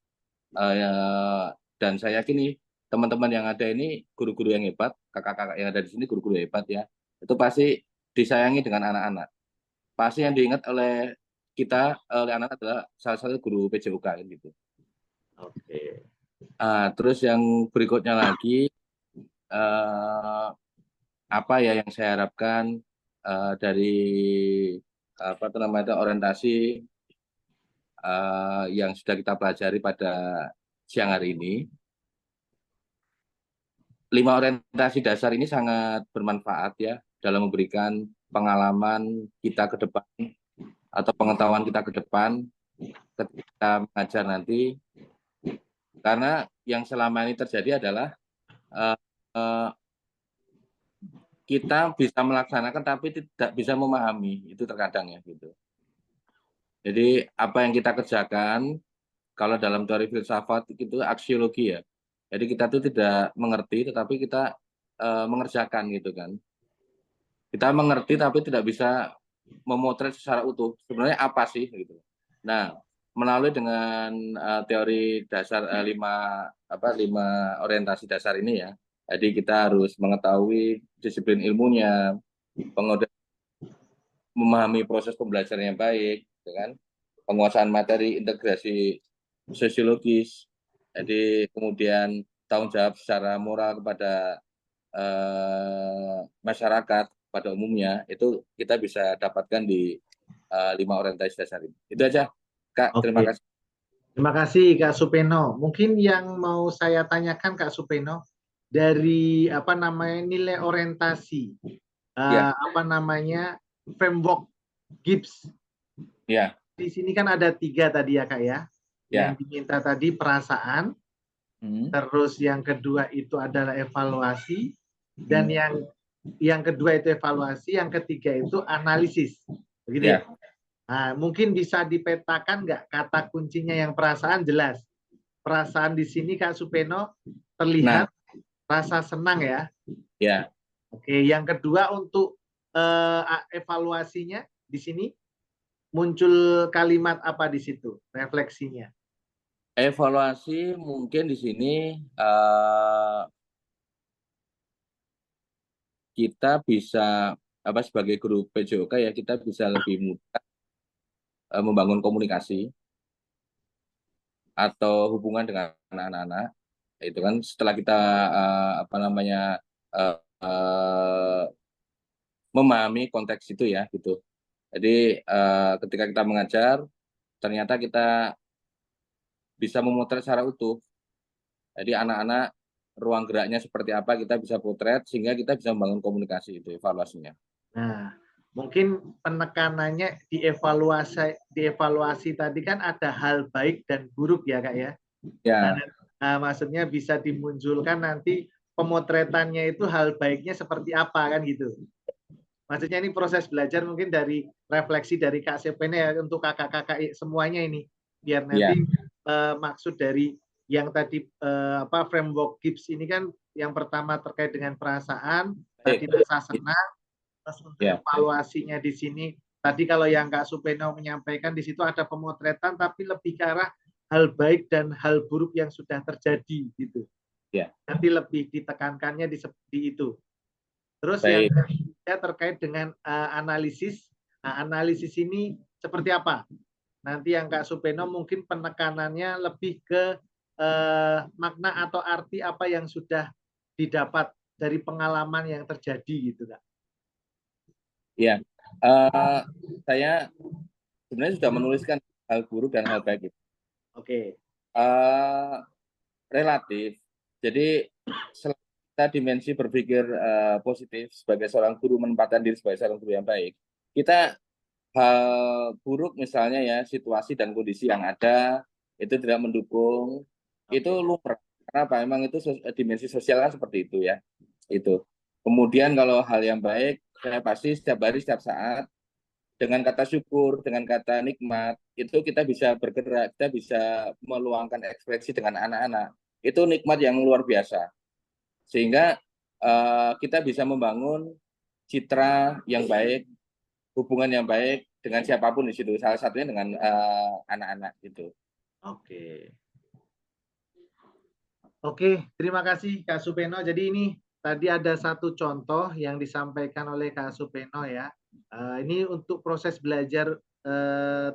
Speaker 2: dan saya yakini teman-teman yang ada ini guru-guru yang hebat, kakak-kakak yang ada di sini guru-guru yang hebat ya, itu pasti disayangi dengan anak-anak. Pasti yang diingat oleh kita oleh anak adalah salah satu guru PJOK gitu.
Speaker 1: Oke.
Speaker 2: Terus yang berikutnya lagi apa ya yang saya harapkan dari apa namanya orientasi yang sudah kita pelajari pada siang hari ini. 5 orientasi dasar ini sangat bermanfaat ya dalam memberikan pengalaman kita ke depan atau pengetahuan kita ke depan ketika mengajar nanti. Karena yang selama ini terjadi adalah kita bisa melaksanakan tapi tidak bisa memahami, itu terkadang ya gitu. Jadi apa yang kita kerjakan kalau dalam teori filsafat itu aksiologi ya. Jadi kita tuh tidak mengerti tetapi kita mengerjakan gitu kan. Kita mengerti tapi tidak bisa memotret secara utuh sebenarnya apa sih gitu. Nah, melalui dengan teori dasar 5 orientasi dasar ini ya. Jadi kita harus mengetahui disiplin ilmunya, memahami proses pembelajaran yang baik, dengan penguasaan materi, integrasi sosiologis, jadi kemudian tanggung jawab secara moral kepada masyarakat pada umumnya itu kita bisa dapatkan di 5 orientasi dasar ini. Itu aja, Kak.
Speaker 1: Oke.
Speaker 2: Terima kasih.
Speaker 1: Terima kasih Kak Supeno. Mungkin yang mau saya tanyakan Kak Supeno dari apa namanya nilai orientasi, apa namanya framework Gibbs.
Speaker 2: Ya.
Speaker 1: Di sini kan ada 3 tadi ya Kak ya. Yang diminta tadi perasaan, terus yang kedua itu adalah evaluasi, dan yang kedua itu evaluasi, yang ketiga itu analisis. Begitu ya? Nah, mungkin bisa dipetakan nggak kata kuncinya yang perasaan jelas. Perasaan di sini Kak Supeno terlihat rasa senang ya.
Speaker 2: Ya.
Speaker 1: Oke, yang kedua untuk evaluasinya di sini muncul kalimat apa di situ refleksinya?
Speaker 2: Evaluasi mungkin di sini kita bisa
Speaker 14: sebagai guru PJOK ya kita bisa lebih mudah membangun komunikasi atau hubungan dengan anak-anak. Itu kan setelah kita memahami konteks itu ya gitu. Jadi ketika kita mengajar ternyata kita bisa memotret secara utuh. Jadi anak-anak ruang geraknya seperti apa kita bisa potret sehingga kita bisa membangun komunikasi itu evaluasinya.
Speaker 1: Nah, mungkin penekanannya dievaluasi tadi kan ada hal baik dan buruk ya Kak ya.
Speaker 14: Ya.
Speaker 1: Nah, maksudnya bisa dimunculkan nanti pemotretannya itu hal baiknya seperti apa kan gitu. Maksudnya ini proses belajar mungkin dari refleksi dari Kak Sepene ya untuk kakak-kakak semuanya ini biar nanti maksud dari yang tadi framework Gibbs ini kan yang pertama terkait dengan perasaan, tadi rasa senang, terus untuk evaluasinya di sini tadi kalau yang Kak Supeno menyampaikan di situ ada pemotretan tapi lebih ke arah hal baik dan hal buruk yang sudah terjadi gitu. Nanti lebih ditekankannya di itu. Terus yang ketiga terkait dengan analisis. Nah, analisis ini seperti apa? Nanti yang Kak Supeno mungkin penekanannya lebih ke makna atau arti apa yang sudah didapat dari pengalaman yang terjadi gitu Kak.
Speaker 14: Iya, saya sebenarnya sudah menuliskan hal buruk dan hal baik itu.
Speaker 1: Oke.
Speaker 14: Relatif. Jadi kita dimensi berpikir positif sebagai seorang guru, menempatkan diri sebagai seorang guru yang baik. Kita hal buruk misalnya ya situasi dan kondisi yang ada itu tidak mendukung, itu lumrah. Kenapa? Memang itu dimensi sosial kan seperti itu ya. Itu. Kemudian kalau hal yang baik, saya pasti setiap hari, setiap saat, dengan kata syukur, dengan kata nikmat, itu kita bisa bergerak, kita bisa meluangkan ekspresi dengan anak-anak. Itu nikmat yang luar biasa. Sehingga kita bisa membangun citra yang baik, hubungan yang baik dengan siapapun di situ. Salah satunya dengan anak-anak gitu.
Speaker 1: Oke. Oke, terima kasih Kak Supeno. Jadi ini tadi ada satu contoh yang disampaikan oleh Kak Supeno ya. Ini untuk proses belajar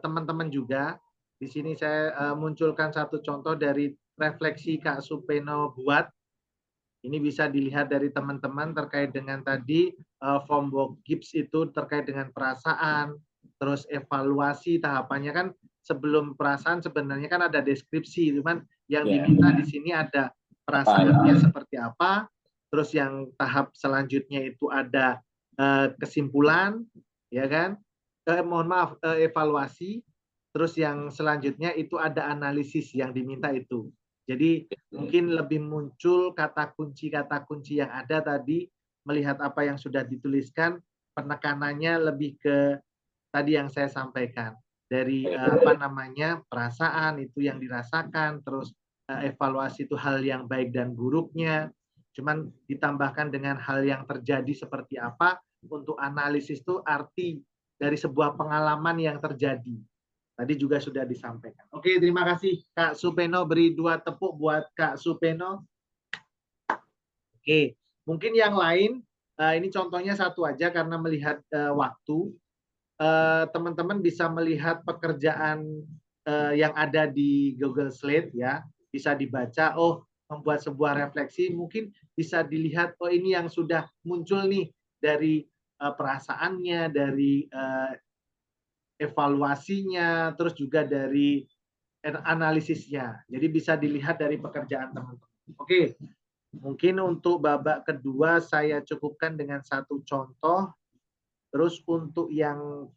Speaker 1: teman-teman juga. Di sini saya munculkan satu contoh dari refleksi Kak Supeno buat. Ini bisa dilihat dari teman-teman terkait dengan tadi framework Gibbs itu terkait dengan perasaan, terus evaluasi tahapannya kan sebelum perasaan sebenarnya kan ada deskripsi, cuman yang diminta di sini ada perasaannya seperti apa, terus yang tahap selanjutnya itu ada kesimpulan, ya kan? Evaluasi, terus yang selanjutnya itu ada analisis yang diminta itu. Jadi mungkin lebih muncul kata kunci yang ada tadi, melihat apa yang sudah dituliskan, penekanannya lebih ke tadi yang saya sampaikan. Dari perasaan itu yang dirasakan, terus evaluasi itu hal yang baik dan buruknya, cuman ditambahkan dengan hal yang terjadi seperti apa, untuk analisis itu arti dari sebuah pengalaman yang terjadi. Tadi juga sudah disampaikan. Oke, terima kasih Kak Supeno. Beri 2 tepuk buat Kak Supeno. Oke, mungkin yang lain, ini contohnya satu aja karena melihat waktu. Teman-teman bisa melihat pekerjaan yang ada di Google Slide ya, bisa dibaca. Oh, membuat sebuah refleksi, mungkin bisa dilihat. Oh, ini yang sudah muncul nih dari perasaannya, dari evaluasinya, terus juga dari analisisnya. Jadi bisa dilihat dari pekerjaan teman-teman. Oke, mungkin untuk babak kedua saya cukupkan dengan satu contoh. Terus untuk yang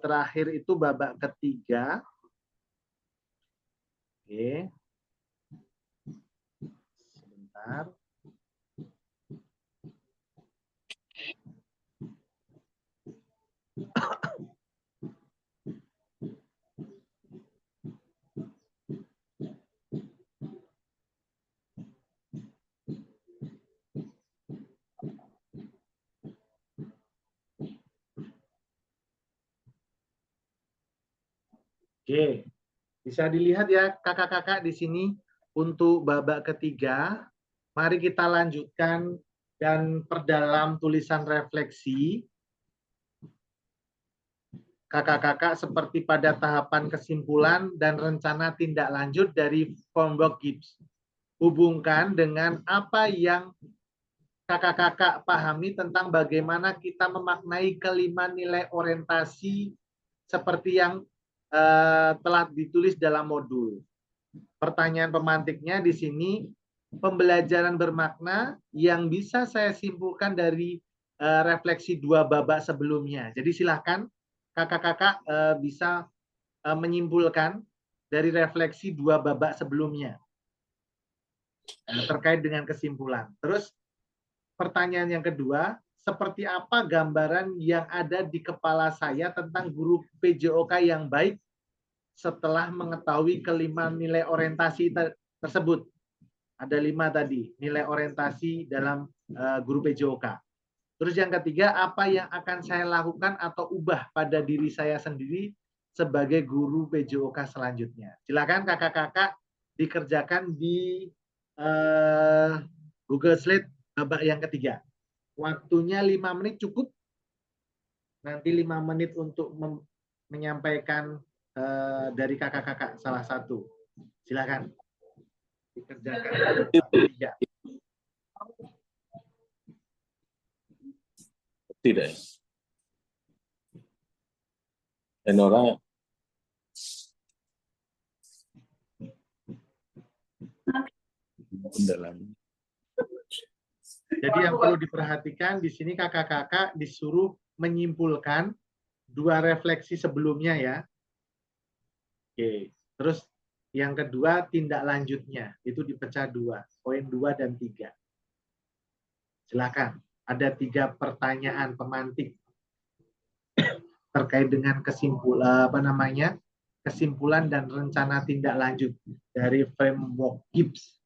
Speaker 1: terakhir itu babak ketiga. Oke. Sebentar. Oke, bisa dilihat ya kakak-kakak di sini untuk babak ketiga. Mari kita lanjutkan dan perdalam tulisan refleksi. kakak-kakak seperti pada tahapan kesimpulan dan rencana tindak lanjut dari Framework Gibbs. Hubungkan dengan apa yang kakak-kakak pahami tentang bagaimana kita memaknai kelima nilai orientasi seperti yang telah ditulis dalam modul. Pertanyaan pemantiknya di sini, pembelajaran bermakna yang bisa saya simpulkan dari refleksi 2 babak sebelumnya. Jadi silakan kakak-kakak bisa menyimpulkan dari refleksi 2 babak sebelumnya terkait dengan kesimpulan. Terus pertanyaan yang kedua, seperti apa gambaran yang ada di kepala saya tentang guru PJOK yang baik setelah mengetahui kelima nilai orientasi tersebut? Ada 5 tadi, nilai orientasi dalam guru PJOK. Terus yang ketiga, apa yang akan saya lakukan atau ubah pada diri saya sendiri sebagai guru PJOK selanjutnya? Silakan kakak-kakak dikerjakan di Google Slide babak yang ketiga. Waktunya 5 menit cukup. Nanti 5 menit untuk menyampaikan dari kakak-kakak salah satu. Silakan dikerjakan.
Speaker 14: Tidak. Enora.
Speaker 1: Jadi yang perlu diperhatikan di sini kakak-kakak disuruh menyimpulkan 2 refleksi sebelumnya ya. Oke. Terus yang kedua tindak lanjutnya itu dipecah 2, poin 2 dan 3. Silakan. Ada 3 pertanyaan pemantik terkait dengan kesimpulan dan rencana tindak lanjut dari Framework Gibbs.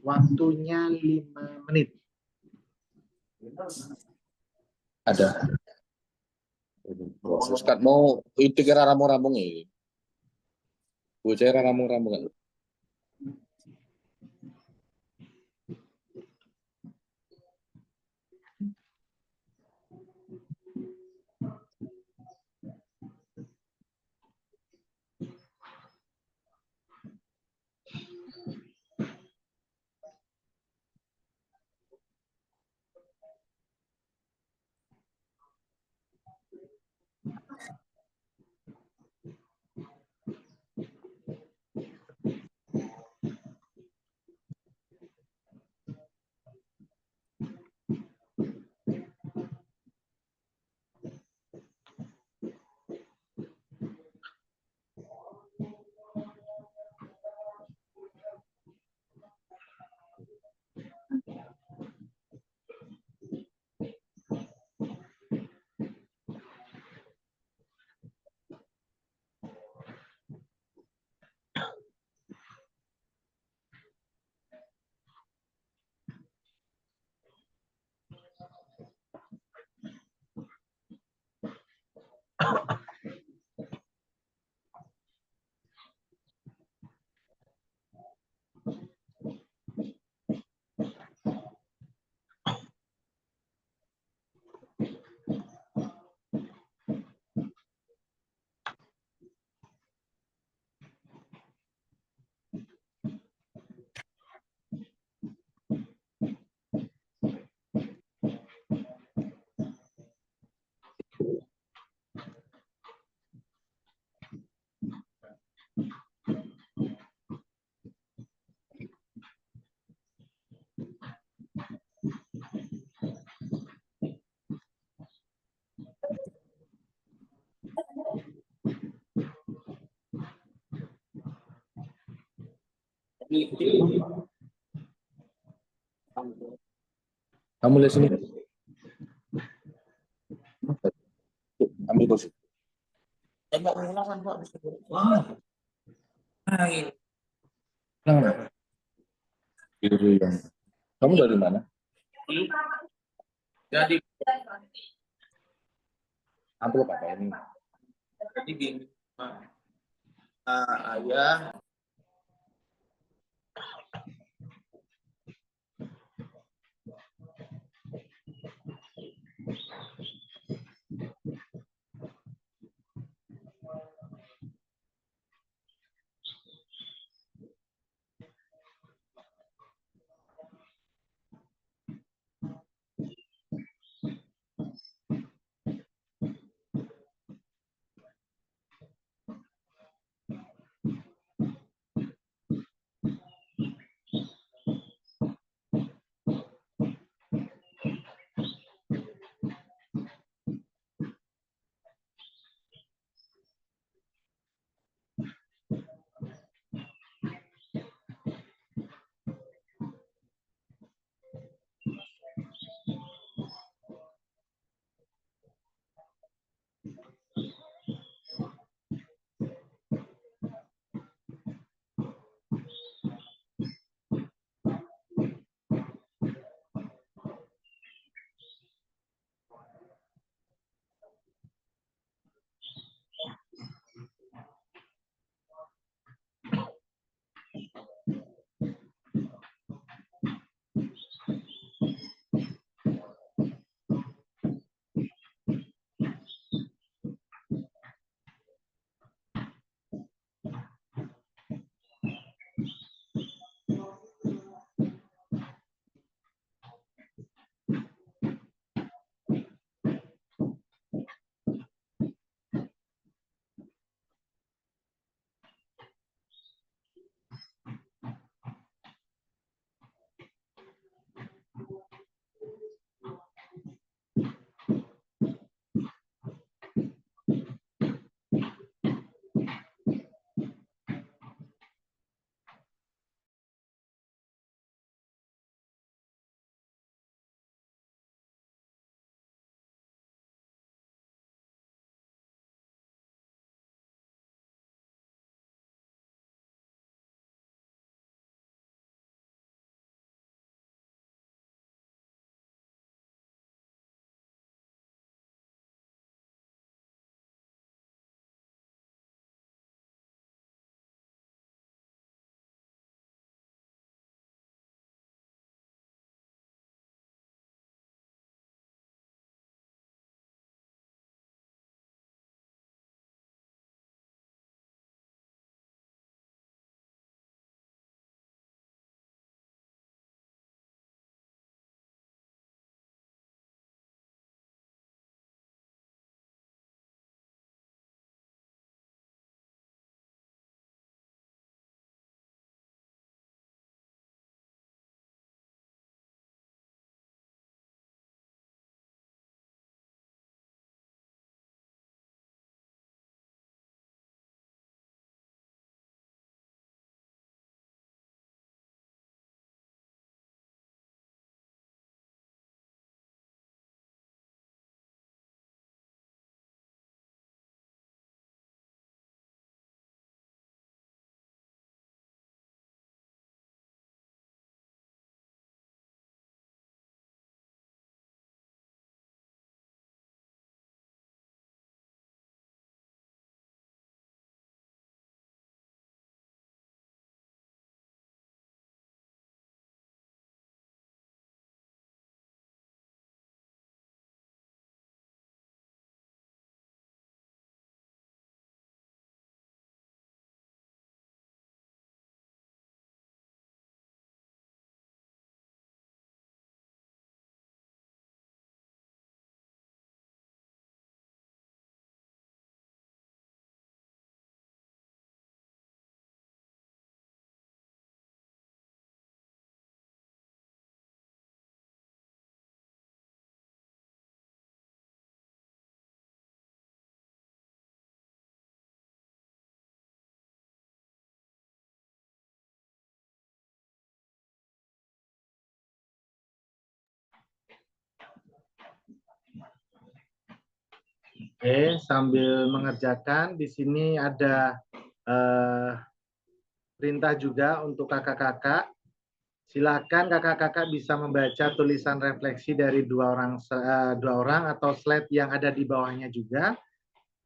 Speaker 1: Waktunya 5 menit.
Speaker 14: Ada. Ustaz mau itu kira ramung-ramung ini. Bocah ramung-ramung kan. Kamu lihat sini. Ambil kursi. Wah. Kamu dari mana? Jadi ambil pakai ini. Jadi gini, ayah
Speaker 1: Oke, sambil mengerjakan, di sini ada perintah juga untuk kakak-kakak. Silakan kakak-kakak bisa membaca tulisan refleksi dari dua orang atau slide yang ada di bawahnya juga.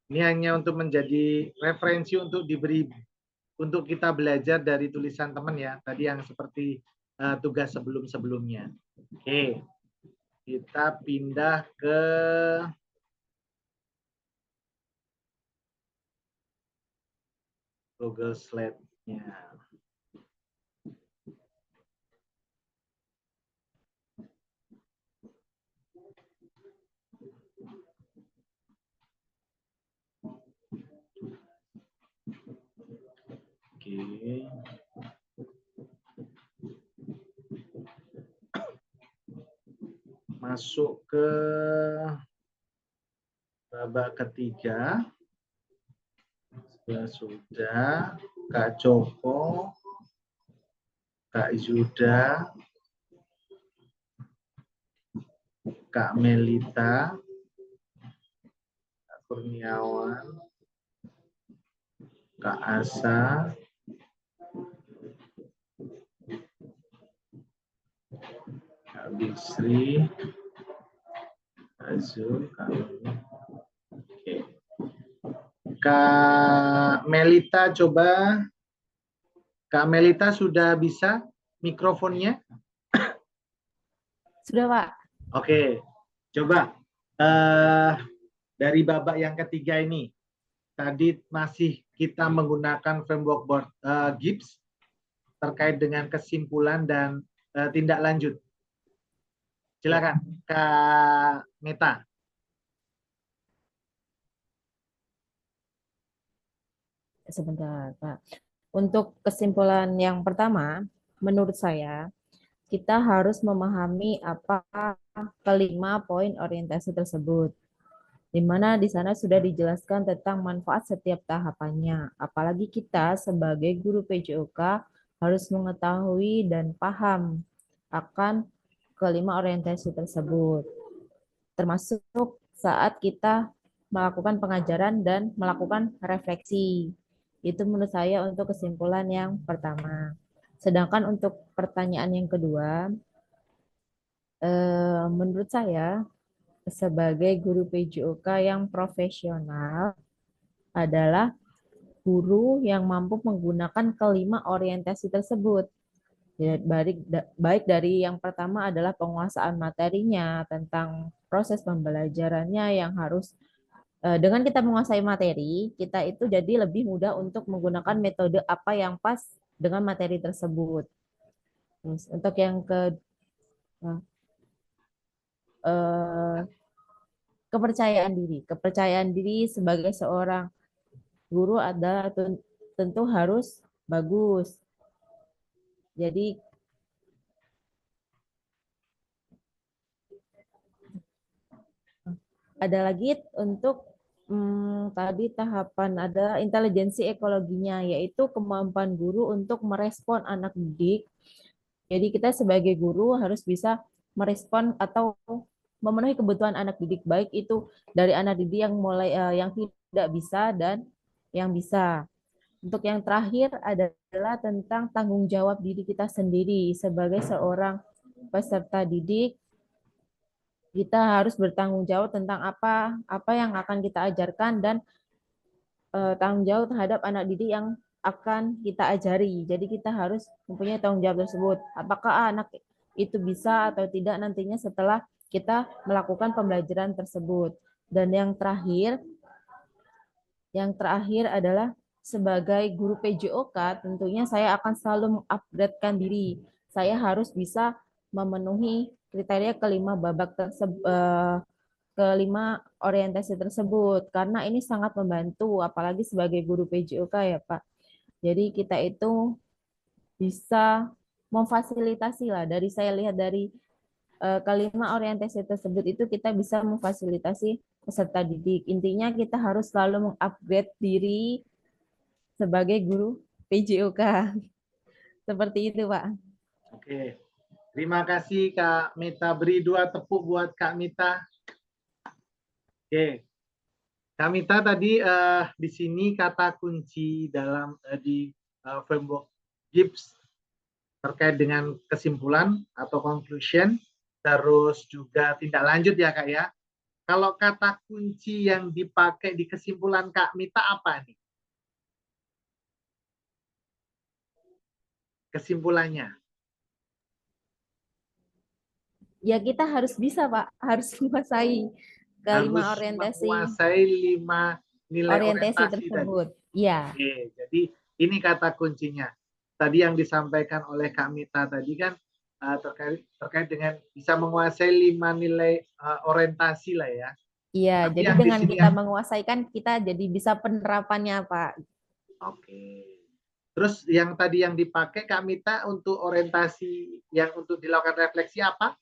Speaker 1: Ini hanya untuk menjadi referensi untuk kita belajar dari tulisan teman ya. Tadi yang seperti tugas sebelum-sebelumnya. Oke, kita pindah ke Google Slide-nya. Oke. Masuk ke babak ketiga. Sudah, Kak Joko, Kak Zuda, Kak Melita, Kak Kurniawan, Kak Asa, Kak Bisri, Kak Zul, Kak Oke. Kak Melita coba. Kak Melita sudah bisa mikrofonnya?
Speaker 15: Sudah, Pak.
Speaker 1: Oke. Coba dari babak yang ketiga ini. Tadi masih kita menggunakan framework Gibbs terkait dengan kesimpulan dan tindak lanjut. Silakan, Kak Meta.
Speaker 15: Sebentar, Pak. Untuk kesimpulan yang pertama, menurut saya, kita harus memahami apa kelima poin orientasi tersebut, di mana di sana sudah dijelaskan tentang manfaat setiap tahapannya. Apalagi kita sebagai guru PJOK harus mengetahui dan paham akan kelima orientasi tersebut, termasuk saat kita melakukan pengajaran dan melakukan refleksi. Itu menurut saya untuk kesimpulan yang pertama. Sedangkan untuk pertanyaan yang kedua, menurut saya sebagai guru PJOK yang profesional adalah guru yang mampu menggunakan kelima orientasi tersebut. Baik dari yang pertama adalah penguasaan materinya, tentang proses pembelajarannya yang harus dengan kita menguasai materi, kita itu jadi lebih mudah untuk menggunakan metode apa yang pas dengan materi tersebut. Terus, untuk yang kepercayaan diri sebagai seorang guru adalah tentu harus bagus. Jadi ada lagi untuk tadi tahapan ada intelijensi ekologinya, yaitu kemampuan guru untuk merespon anak didik. Jadi kita sebagai guru harus bisa merespon atau memenuhi kebutuhan anak didik, baik itu dari anak didik yang yang tidak bisa dan yang bisa. Untuk yang terakhir adalah tentang tanggung jawab diri kita sendiri sebagai seorang peserta didik. Kita harus bertanggung jawab tentang apa yang akan kita ajarkan dan tanggung jawab terhadap anak didik yang akan kita ajari. Jadi kita harus mempunyai tanggung jawab tersebut. Apakah anak itu bisa atau tidak nantinya setelah kita melakukan pembelajaran tersebut. Dan yang terakhir adalah sebagai guru PJOK, tentunya saya akan selalu mengupgradekan diri. Saya harus bisa memenuhi kriteria kelima orientasi tersebut, karena ini sangat membantu, apalagi sebagai guru PJOK ya Pak. Jadi kita itu bisa memfasilitasi lah, dari saya lihat dari kelima orientasi tersebut itu kita bisa memfasilitasi peserta didik. Intinya kita harus selalu mengupgrade diri sebagai guru PJOK. Seperti itu Pak.
Speaker 1: Oke, terima kasih Kak Mita. Beri 2 tepuk buat Kak Mita. Oke, Kak Mita tadi di sini kata kunci dalam di framework Gibbs terkait dengan kesimpulan atau conclusion, terus juga tindak lanjut ya Kak ya. Kalau kata kunci yang dipakai di kesimpulan Kak Mita apa nih? Kesimpulannya?
Speaker 15: Ya kita harus bisa Pak, harus menguasai kelima
Speaker 1: Harus
Speaker 15: orientasi
Speaker 1: menguasai 5 nilai orientasi
Speaker 15: tersebut.
Speaker 1: tadi.
Speaker 15: Ya.
Speaker 1: Oke, jadi ini kata kuncinya. Tadi yang disampaikan oleh Kak Mita tadi kan terkait dengan bisa menguasai 5 nilai orientasi lah ya.
Speaker 15: Iya,
Speaker 1: Tapi
Speaker 15: jadi
Speaker 1: yang di
Speaker 15: dengan
Speaker 1: sini
Speaker 15: kita menguasai kan kita jadi bisa penerapannya Pak.
Speaker 1: Oke. Terus yang tadi yang dipakai Kak Mita untuk orientasi yang untuk dilakukan refleksi apa?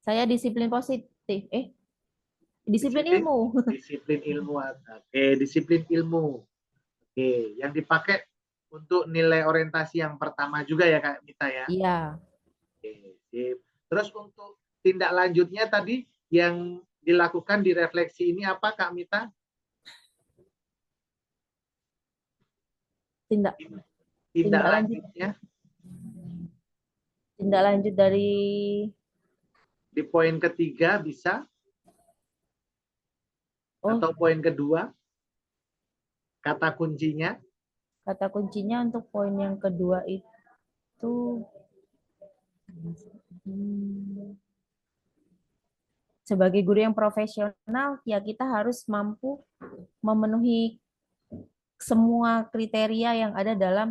Speaker 15: Saya disiplin positif. Disiplin ilmu.
Speaker 1: Disiplin ilmu. Oke, disiplin ilmu. Oke, yang dipakai untuk nilai orientasi yang pertama juga ya Kak Mita ya?
Speaker 15: Iya.
Speaker 1: Oke, sip. Terus untuk tindak lanjutnya tadi yang dilakukan di refleksi ini apa Kak Mita?
Speaker 15: Tindak
Speaker 1: lanjutnya?
Speaker 15: Tindak lanjut dari
Speaker 1: di poin ketiga bisa? Atau poin kedua? Kata kuncinya?
Speaker 15: Kata kuncinya untuk poin yang kedua itu sebagai guru yang profesional ya kita harus mampu memenuhi semua kriteria yang ada dalam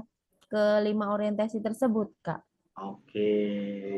Speaker 15: kelima orientasi tersebut, Kak.
Speaker 1: Oke,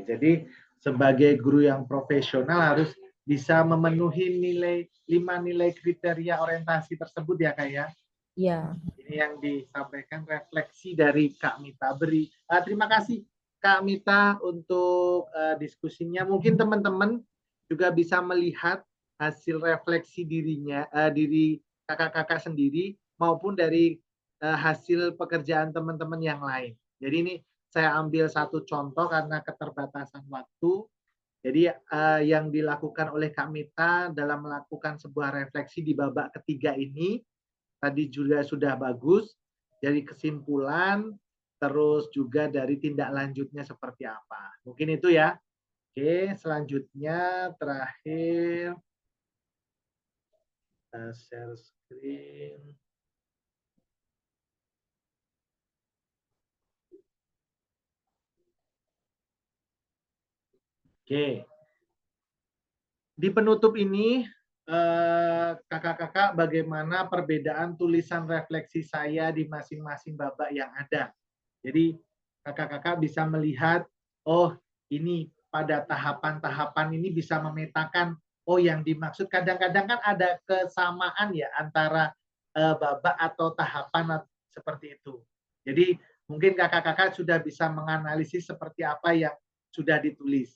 Speaker 1: jadi sebagai guru yang profesional harus bisa memenuhi 5 nilai kriteria orientasi tersebut ya Kak ya?
Speaker 15: Iya.
Speaker 1: Ini yang disampaikan refleksi dari Kak Mita Beri. Terima kasih Kak Mita untuk diskusinya. Mungkin teman-teman juga bisa melihat hasil refleksi diri kakak-kakak sendiri maupun dari hasil pekerjaan teman-teman yang lain. Jadi ini saya ambil satu contoh karena keterbatasan waktu. Jadi yang dilakukan oleh Kak Mita dalam melakukan sebuah refleksi di babak ketiga ini tadi juga sudah bagus. Dari kesimpulan, terus juga dari tindak lanjutnya seperti apa. Mungkin itu ya. Oke, selanjutnya terakhir share screen. Oke. Di penutup ini, kakak-kakak bagaimana perbedaan tulisan refleksi saya di masing-masing babak yang ada. Jadi kakak-kakak bisa melihat, oh ini pada tahapan-tahapan ini bisa memetakan, oh yang dimaksud kadang-kadang kan ada kesamaan ya antara babak atau tahapan seperti itu. Jadi mungkin kakak-kakak sudah bisa menganalisis seperti apa yang sudah ditulis.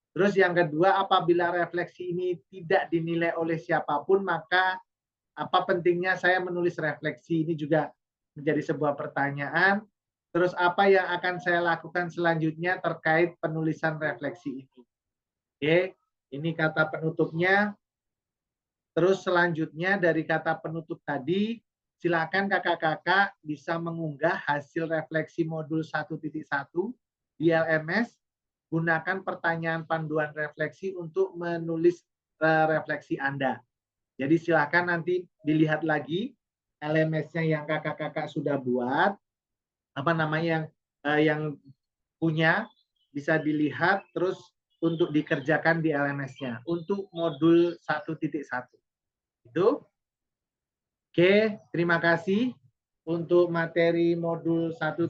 Speaker 1: Terus yang kedua, apabila refleksi ini tidak dinilai oleh siapapun, maka apa pentingnya saya menulis refleksi? Ini juga menjadi sebuah pertanyaan. Terus apa yang akan saya lakukan selanjutnya terkait penulisan refleksi ini? Oke, ini kata penutupnya. Terus selanjutnya dari kata penutup tadi, silakan kakak-kakak bisa mengunggah hasil refleksi modul 1.1 di LMS. Gunakan pertanyaan panduan refleksi untuk menulis refleksi Anda. Jadi silakan nanti dilihat lagi LMS-nya yang kakak-kakak sudah buat, apa namanya yang punya bisa dilihat terus untuk dikerjakan di LMS-nya untuk modul 1.1. Itu. Oke, terima kasih untuk materi modul 1.1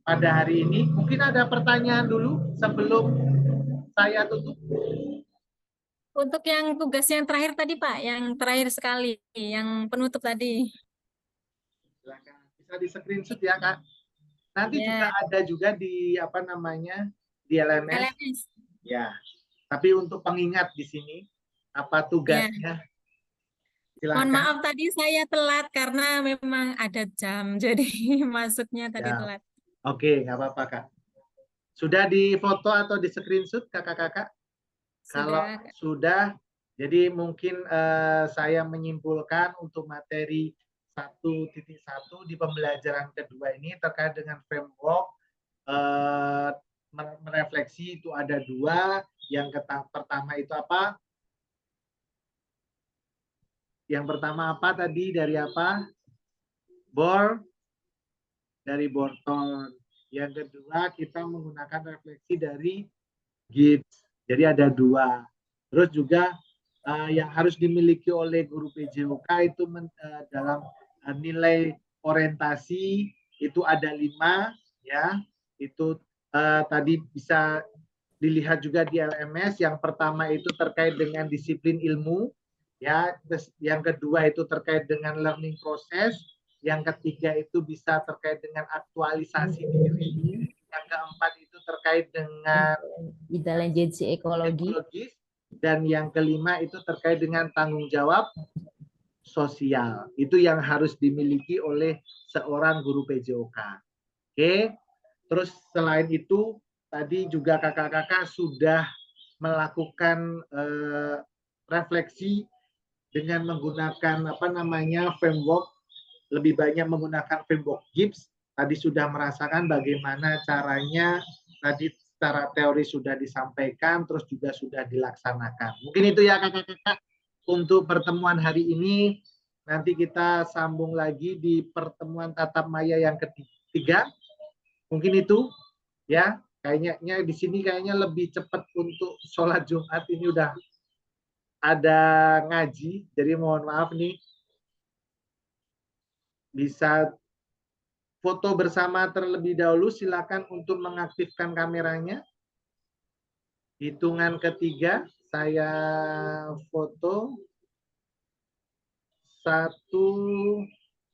Speaker 1: pada hari ini. Mungkin ada pertanyaan dulu sebelum saya tutup.
Speaker 10: Untuk yang tugas yang terakhir tadi Pak, yang terakhir sekali, yang penutup tadi.
Speaker 1: Silakan, bisa di screenshot ya Kak. Nanti juga ada juga di apa namanya di LMS. Ya, tapi untuk pengingat di sini apa tugasnya?
Speaker 10: Mohon maaf tadi saya telat karena memang ada jam, jadi masuknya tadi telat.
Speaker 1: Oke, nggak apa-apa Kak. Sudah di foto atau di screenshot kakak-kakak? Kalau sudah, Jadi mungkin saya menyimpulkan untuk materi 1.1 di pembelajaran kedua ini terkait dengan framework merefleksi itu ada dua. Yang pertama itu apa? Yang pertama apa tadi? Dari apa? Dari Borton. Yang kedua kita menggunakan refleksi dari Gibbs. Jadi ada dua. Terus juga yang harus dimiliki oleh guru PJOK itu dalam nilai orientasi itu ada 5 ya. Itu tadi bisa dilihat juga di LMS. Yang pertama itu terkait dengan disiplin ilmu ya. Yang kedua itu terkait dengan learning process. Yang ketiga itu bisa terkait dengan aktualisasi diri. Yang keempat itu terkait dengan
Speaker 15: intelijensi ekologi.
Speaker 1: Dan yang kelima itu terkait dengan tanggung jawab sosial. Itu yang harus dimiliki oleh seorang guru PJOK. Oke. Terus selain itu tadi juga kakak-kakak sudah melakukan refleksi dengan menggunakan framework, lebih banyak menggunakan framework Gibbs. Tadi sudah merasakan bagaimana caranya, tadi secara teori sudah disampaikan, terus juga sudah dilaksanakan. Mungkin itu ya kakak-kakak untuk pertemuan hari ini. Nanti kita sambung lagi di pertemuan tatap maya yang ketiga. Mungkin itu ya. Kayaknya di sini kayaknya lebih cepat untuk sholat Jumat, ini udah ada ngaji. Jadi mohon maaf nih. Bisa foto bersama terlebih dahulu, silakan untuk mengaktifkan kameranya. Hitungan ketiga, saya foto. 1,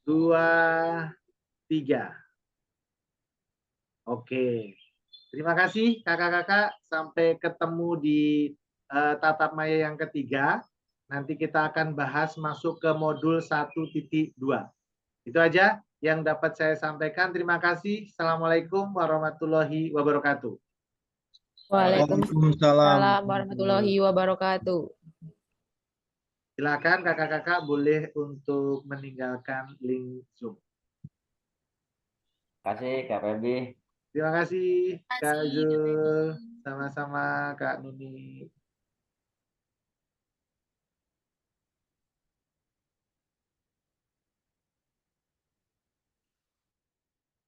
Speaker 1: 2, 3. Oke. Terima kasih kakak-kakak. Sampai ketemu di tatap maya yang ketiga. Nanti kita akan bahas masuk ke modul 1.2. Itu aja yang dapat saya sampaikan. Terima kasih. Assalamualaikum warahmatullahi wabarakatuh.
Speaker 15: Waalaikumsalam warahmatullahi wabarakatuh.
Speaker 1: Silakan kakak-kakak boleh untuk meninggalkan link Zoom.
Speaker 3: Terima kasih Kak Febi.
Speaker 1: Terima kasih Kak Zul. Sama-sama Kak Nuni.